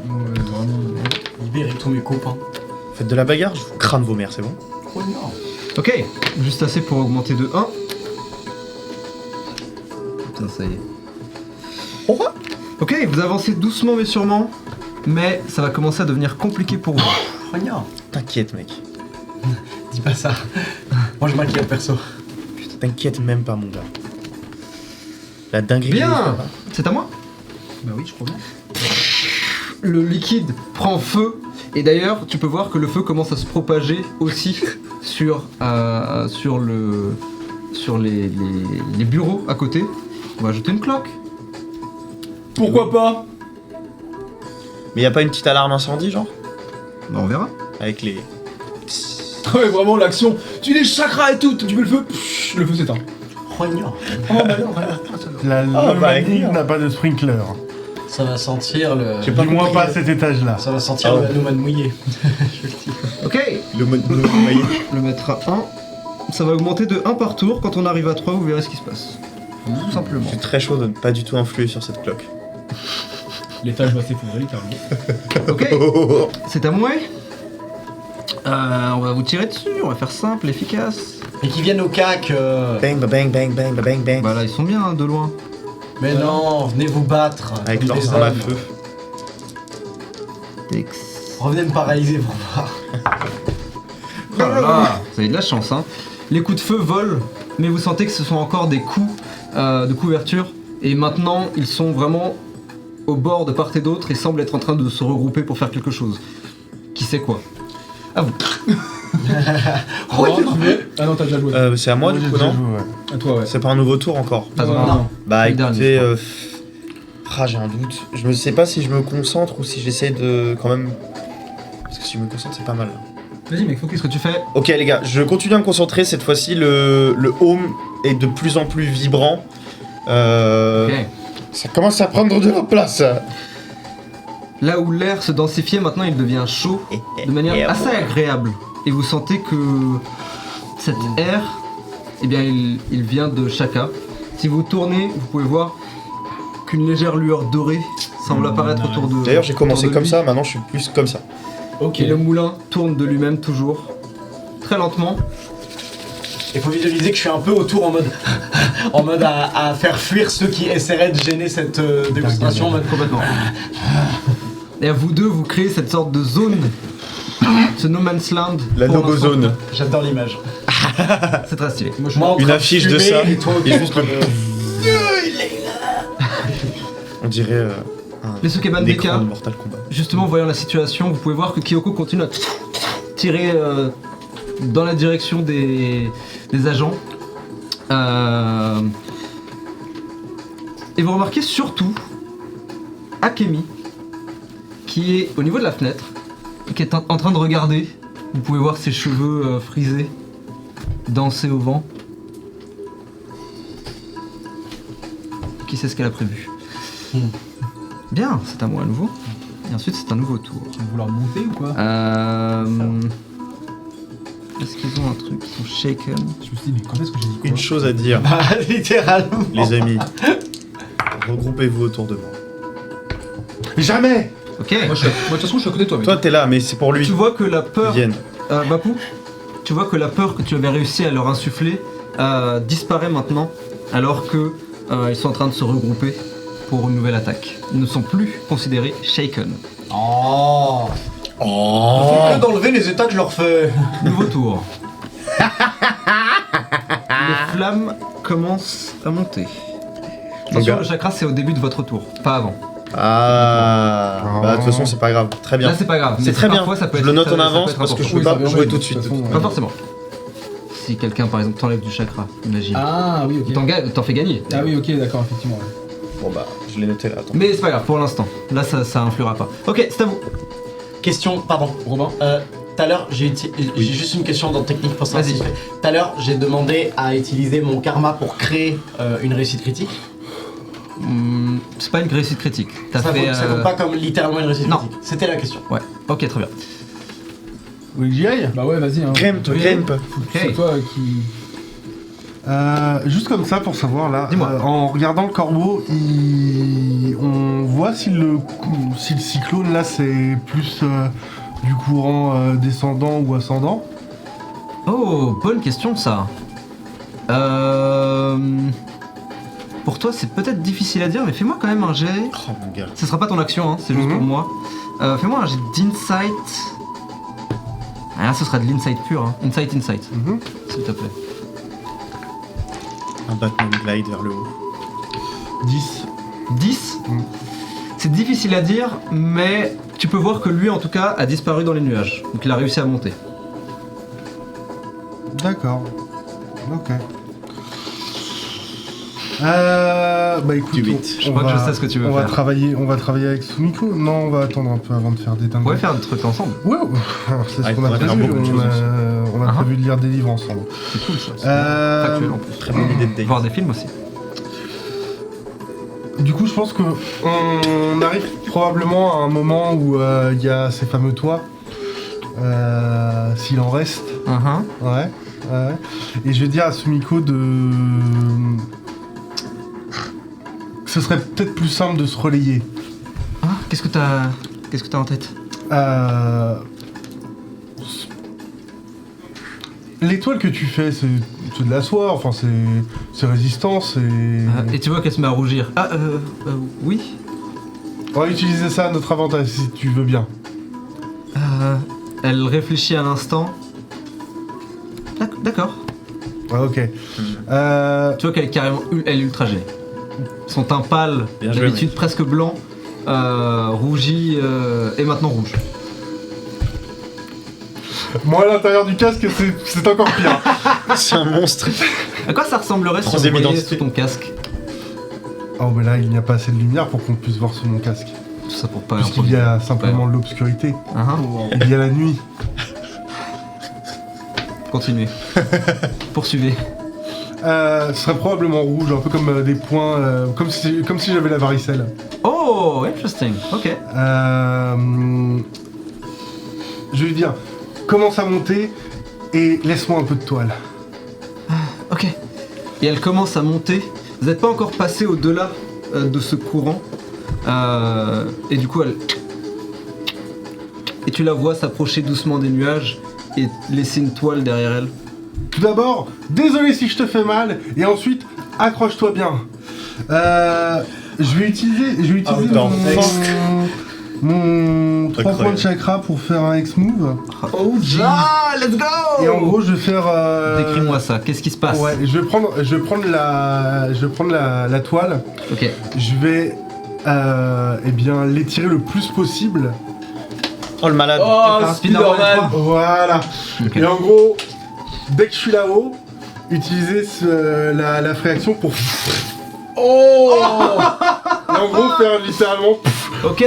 Libérez tous mes copains. Faites de la bagarre, je vous crame vos mères, c'est bon? Ok, juste assez pour augmenter de 1. Putain, ça y est. Ok, vous avancez doucement mais sûrement, mais ça va commencer à devenir compliqué pour vous. Regarde. T'inquiète mec. Dis pas ça. Moi je m'inquiète perso. T'inquiète même pas mon gars. La dinguerie. Bien, c'est à moi. Bah oui, je crois bien. Le liquide prend feu, et d'ailleurs, tu peux voir que le feu commence à se propager aussi sur les bureaux à côté. On va ajouter une cloque. Pourquoi pas? Mais y a pas une petite alarme incendie genre? Bah, on verra. Avec les. Ouais, vraiment l'action. Tu les chakras et tout, tu mets le feu, pff, le feu s'éteint. Regarde. La bah, Lomanie avec- n'a pas de sprinkler. Ça va sentir le. J'ai pas Du moins compris. pas à cet étage-là. Ça va sentir Ah le ouais. Hanuman mouillé. Ok, Le mode noyé. le mettre à 1. Ça va augmenter de 1 par tour. Quand on arrive à 3, vous verrez ce qui se passe. Tout simplement. Je suis très chaud de ne pas du tout influer sur cette cloque. L'étage va s'effondrer littéralement. Ok, c'est à moi. On va vous tirer dessus, on va faire simple, efficace. Et qui viennent au cac. Bang ba bang bang bang ba bang bang. Bah là, ils sont bien hein, de loin. Mais non, venez vous battre. Avec comme leurs des armes à hommes. feu. Revenez me paralyser pour voir. Oh là là, vous avez de la chance, hein. Les coups de feu volent, mais vous sentez que ce sont encore des coups de couverture. Et maintenant, ils sont vraiment au bord de part et d'autre et semblent être en train de se regrouper pour faire quelque chose. Qui sait quoi? À vous. Ah non, t'as déjà joué. C'est à moi du J'ai coup déjà non? joué, ouais. À toi, ouais. C'est pas un nouveau tour encore. Pas Non, encore. non. Bah Le dernier, écoutez, je j'ai un doute. Je ne sais pas si je me concentre ou si j'essaie de quand même. Parce que si je me concentre, c'est pas mal. Vas-y mec, focus. Qu'est-ce que tu fais? Ok les gars, je continue à me concentrer. Cette fois-ci, le home est de plus en plus vibrant. Ok. Ça commence à prendre de la place. Là où l'air se densifiait, maintenant il devient chaud de manière assez agréable. Et vous sentez que cet air, eh bien, il vient de Shaka. Si vous tournez, vous pouvez voir qu'une légère lueur dorée semble apparaître autour de. D'ailleurs, j'ai commencé autour de comme lui. ça, maintenant je suis plus comme ça. Ok. Et le moulin tourne de lui-même toujours, très lentement. Il faut visualiser que je suis un peu autour en mode, à faire fuir ceux qui essaieraient de gêner cette dégustation. En mode Complètement. Et à vous deux, vous créez cette sorte de zone, ce no man's land. La pour logo l'instant. zone. J'adore l'image. C'est très stylé. Moi, en Une train de affiche de fumer ça. et toi, Et juste le. On dirait Les Sukeban un écran Beka, de Mortal Kombat. justement, voyant la situation, vous pouvez voir que Kyoko continue à tirer dans la direction des agents. Et vous remarquez surtout Akemi, qui est au niveau de la fenêtre, qui est en train de regarder. Vous pouvez voir ses cheveux frisés danser au vent. Qui sait ce qu'elle a prévu? Bien, c'est à moi à nouveau. Et ensuite, c'est un nouveau tour. Tu vas vouloir monter ou quoi? Est-ce qu'ils ont un truc? Ils sont shaken. Je me suis dit, mais quand est-ce que j'ai dit quoi? Une chose à dire, Bah, littéralement. les amis. Regroupez-vous autour de moi. Jamais. Ok. Moi, de toute façon, je suis à côté de toi, mec. Toi, t'es là, mais c'est pour lui. Tu vois que la peur... Vienne. Bapou, tu vois que la peur que tu avais réussi à leur insuffler disparaît maintenant, alors que ils sont en train de se regrouper pour une nouvelle attaque. Ils ne sont plus considérés shaken. Oh. Ils font que d'enlever les états que je leur fais. Nouveau tour. Les flammes commencent à monter. Attention, gars. le chakra c'est au début de votre tour, pas avant. Ah. Bah, de toute façon, c'est pas grave. Très bien. Là c'est pas grave, mais C'est très bien. parfois, ça peut Je être, le note en ça peut avance être parce que je important. peux pas jouer tout de suite. Pas forcément. Si quelqu'un par exemple t'enlève du chakra, imagine. Ah oui, ok. T'en fais gagner. Ah oui, ok, d'accord, effectivement. Ouais. Bon, bah, je l'ai noté là. Attends. Mais c'est pas grave pour l'instant. Là ça influera pas. Ok, c'est à vous. Question, pardon. Robin. Tout à l'heure, j'ai juste une question dans technique pour ça. Vas-y. Tout à l'heure, j'ai demandé à utiliser mon karma pour créer une réussite critique. C'est pas une réussite critique. T'as Ça fait. compte pas comme littéralement une réussite Non. critique. C'était la question. Ouais. Ok, très bien. Vous voulez que j'y aille? Bah ouais, vas-y. Hein. Grimpe, grimpe. C'est Ok. toi qui. Juste comme ça pour savoir là, Dis-moi. en regardant le corbeau, on voit si le cyclone là c'est plus du courant descendant ou ascendant. Oh, bonne question ça. Pour toi, c'est peut-être difficile à dire, mais fais-moi quand même un jet. Oh mon gars. Ce sera pas ton action, hein, c'est juste Mhm. pour moi. Fais-moi un jet d'insight. Ah, ce sera de l'insight pur, hein. Insight, Mhm. s'il te plaît. Un Batman glide vers le haut. 10. 10. Mhm. C'est difficile à dire, mais tu peux voir que lui, en tout cas, a disparu dans les nuages. Donc il a réussi à monter. D'accord. Ok. Bah écoute, Du huit. Je crois que je sais ce que tu veux on va faire. travailler avec Sumiko. Non, on va attendre un peu avant de faire des On dingueries. pourrait faire des trucs ensemble. Ouais, c'est ce Ah, il qu'on a faudrait faire prévu. beaucoup de choses On a Ah. prévu de lire des livres ensemble. C'est cool ça. C'est Euh, factuel en plus. Très bonne idée de date. Voir des films aussi. Du coup, je pense que on arrive probablement à un moment où il y a ces fameux toits, s'il en reste. Ouais. Et je vais dire à Sumiko ce serait peut-être plus simple de se relayer. Ah, qu'est-ce que t'as en tête? L'étoile que tu fais, c'est de la soie, enfin c'est résistant, c'est... Et tu vois qu'elle se met à rougir. Oui. On va utiliser ça à notre avantage si tu veux bien. Elle réfléchit un instant. D'accord. Ah, ok. Tu vois qu'elle est carrément elle est ultra gênée. Son teint pâle, Bien joué, d'habitude presque blanc, rougi et maintenant rouge. Moi, à l'intérieur du casque, c'est encore pire. C'est un monstre. À quoi ça ressemblerait si on Troisième voyait identité. sous ton casque? Oh, mais là, il n'y a pas assez de lumière pour qu'on puisse voir sous mon casque. Tout ça pour pas Puisqu'il y a simplement l'obscurité. Ah, Il y a la nuit. Continuez. Poursuivez. Ce serait probablement rouge, un peu comme des points, comme si j'avais la varicelle. Oh, interesting. Ok. Je vais lui dire, commence à monter et laisse-moi un peu de toile. Ok. Et elle commence à monter. Vous n'êtes pas encore passé au-delà de ce courant. Et du coup, elle... Et tu la vois s'approcher doucement des nuages et laisser une toile derrière elle. Tout d'abord, désolé si je te fais mal, et ensuite, accroche-toi bien. Je vais utiliser mon 3 points de chakra pour faire un X-move. Oh, ah, let's go! Et en gros, je vais faire... Décris-moi ça, qu'est-ce qui se passe? Ouais, je vais prendre la toile. Ok. Je vais l'étirer le plus possible. Oh le malade. Oh, faire un Spider-Man Spider-Man. Voilà. Ok. Et en gros, dès que je suis là-haut, utiliser la réaction pour... Oh. Et en gros, faire littéralement... Ok.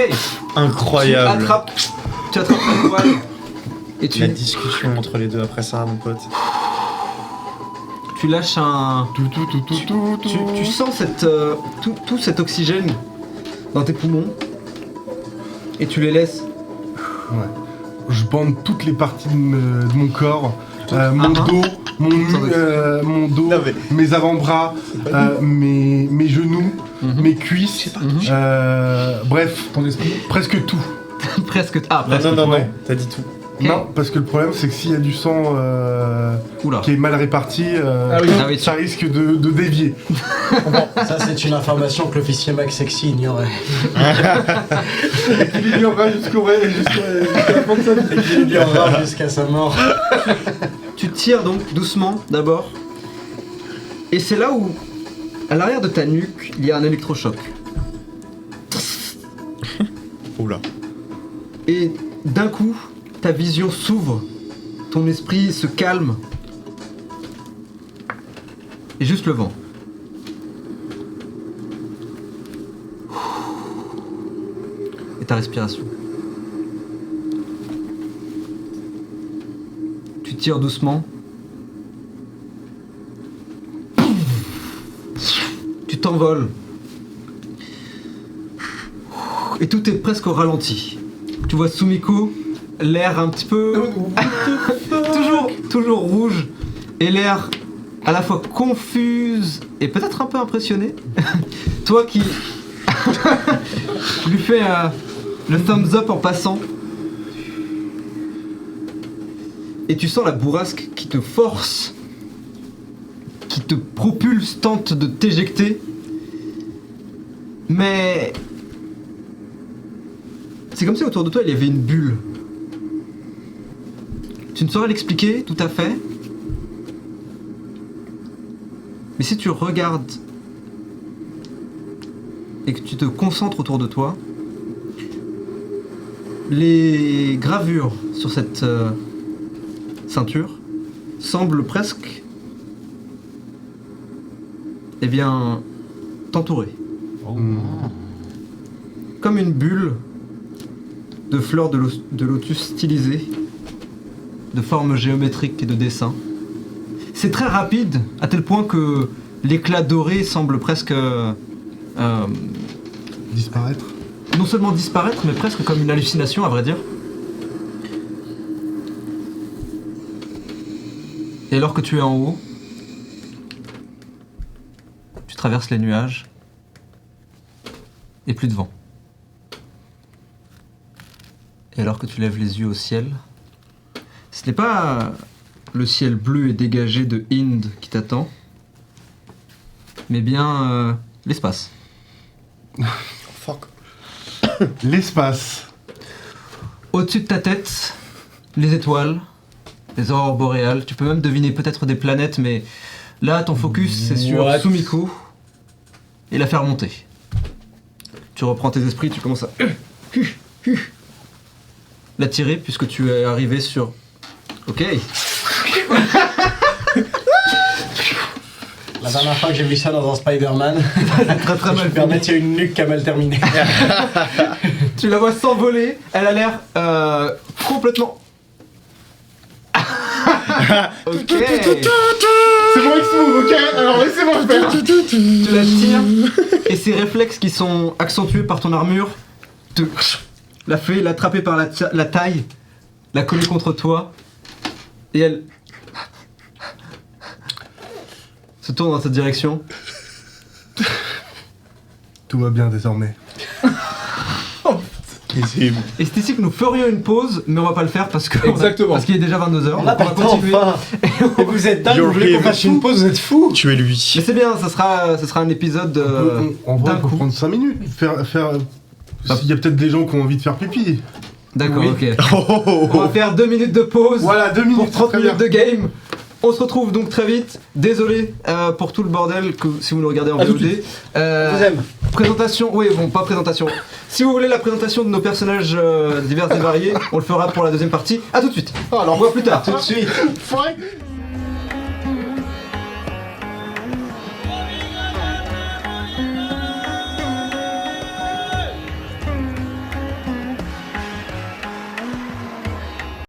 Incroyable. Tu attrapes la toile. Et La discussion entre les deux après ça, mon pote. tu lâches un... Tu sens tout cet oxygène dans tes poumons. Et tu les laisses. Ouais. Je bande toutes les parties de mon corps, mon dos, mon dos, Non, mais- mes avant-bras, mes genoux, mes cuisses, bref, Ton esprit. presque tout. Presque... Ah, Non, presque. non, ouais. t'as dit tout. Non, parce que le problème c'est que s'il y a du sang Oula. qui est mal réparti, Ah oui. ça risque de dévier. Ça, c'est une information que l'officier Max Sexy ignorait. Il ignorera jusqu'à la fin de sa vie. Il ignorera jusqu'à sa mort. Tu tires donc doucement d'abord. Et c'est là où, à l'arrière de ta nuque, il y a un électrochoc. Oula. Et d'un coup, ta vision s'ouvre, ton esprit se calme. Et juste le vent. Et ta respiration. Tu tires doucement. Tu t'envoles. Et tout est presque au ralenti. Tu vois Sumiko, l'air un petit peu... toujours rouge. Et l'air à la fois confuse et peut-être un peu impressionné. Toi qui lui fais le thumbs up en passant. Et tu sens la bourrasque qui te force, qui te propulse, tente de t'éjecter. Mais... c'est comme si autour de toi il y avait une bulle. Tu ne saurais l'expliquer tout à fait. Mais si tu regardes et que tu te concentres autour de toi, les gravures sur cette ceinture semblent presque, eh bien, t'entourer. Comme une bulle de fleurs de lotus stylisées, de formes géométriques et de dessins. C'est très rapide, à tel point que l'éclat doré semble presque Disparaître. non seulement disparaître, mais presque comme une hallucination, à vrai dire. Et alors que tu es en haut, tu traverses les nuages et plus de vent. Et alors que tu lèves les yeux au ciel, ce n'est pas le ciel bleu et dégagé de Inde qui t'attend, mais bien l'espace. Fuck. L'espace. Au-dessus de ta tête, les étoiles, les aurores boréales. Tu peux même deviner peut-être des planètes, mais là, ton focus, c'est sur What? Sumiko et la faire monter. Tu reprends tes esprits, tu commences à la tirer puisque tu es arrivé sur... Ok. La dernière fois que j'ai vu ça dans un Spider-Man, Très très je mal me permets, il y a une nuque qui a mal terminé. Tu la vois s'envoler, elle a l'air complètement... Ok. C'est mon ex-move, ok? Alors laissez-moi faire. Tu la tires et ses réflexes qui sont accentués par ton armure te la fait l'attraper par la taille, la coller contre toi et elle se tourne dans cette direction. Tout va bien désormais. Et c'est ici que nous ferions une pause, mais on va pas le faire parce que Exactement. parce qu'il est déjà 22h. On a pas le temps, continuer. enfin. Et vous êtes dingue, vous voulez qu'on fasse une pause, vous êtes fous. Tu es Mais lui. c'est bien, ça sera un épisode En vrai, d'un on peut coup. prendre 5 minutes. Il y a peut-être des gens qui ont envie de faire pipi. D'accord, Oui. ok. Oh, On va faire 2 minutes de pause. Voilà, 2 minutes. Pour 30 très minutes bien. de game. On se retrouve donc très vite. Désolé pour tout le bordel que si vous nous regardez en À tout de VOD. Je vous aime. Présentation, oui, bon, pas présentation. Si vous voulez la présentation de nos personnages divers et variés, on le fera pour la deuxième partie. À tout de suite. On se voit plus tard. Tout de suite. Fight.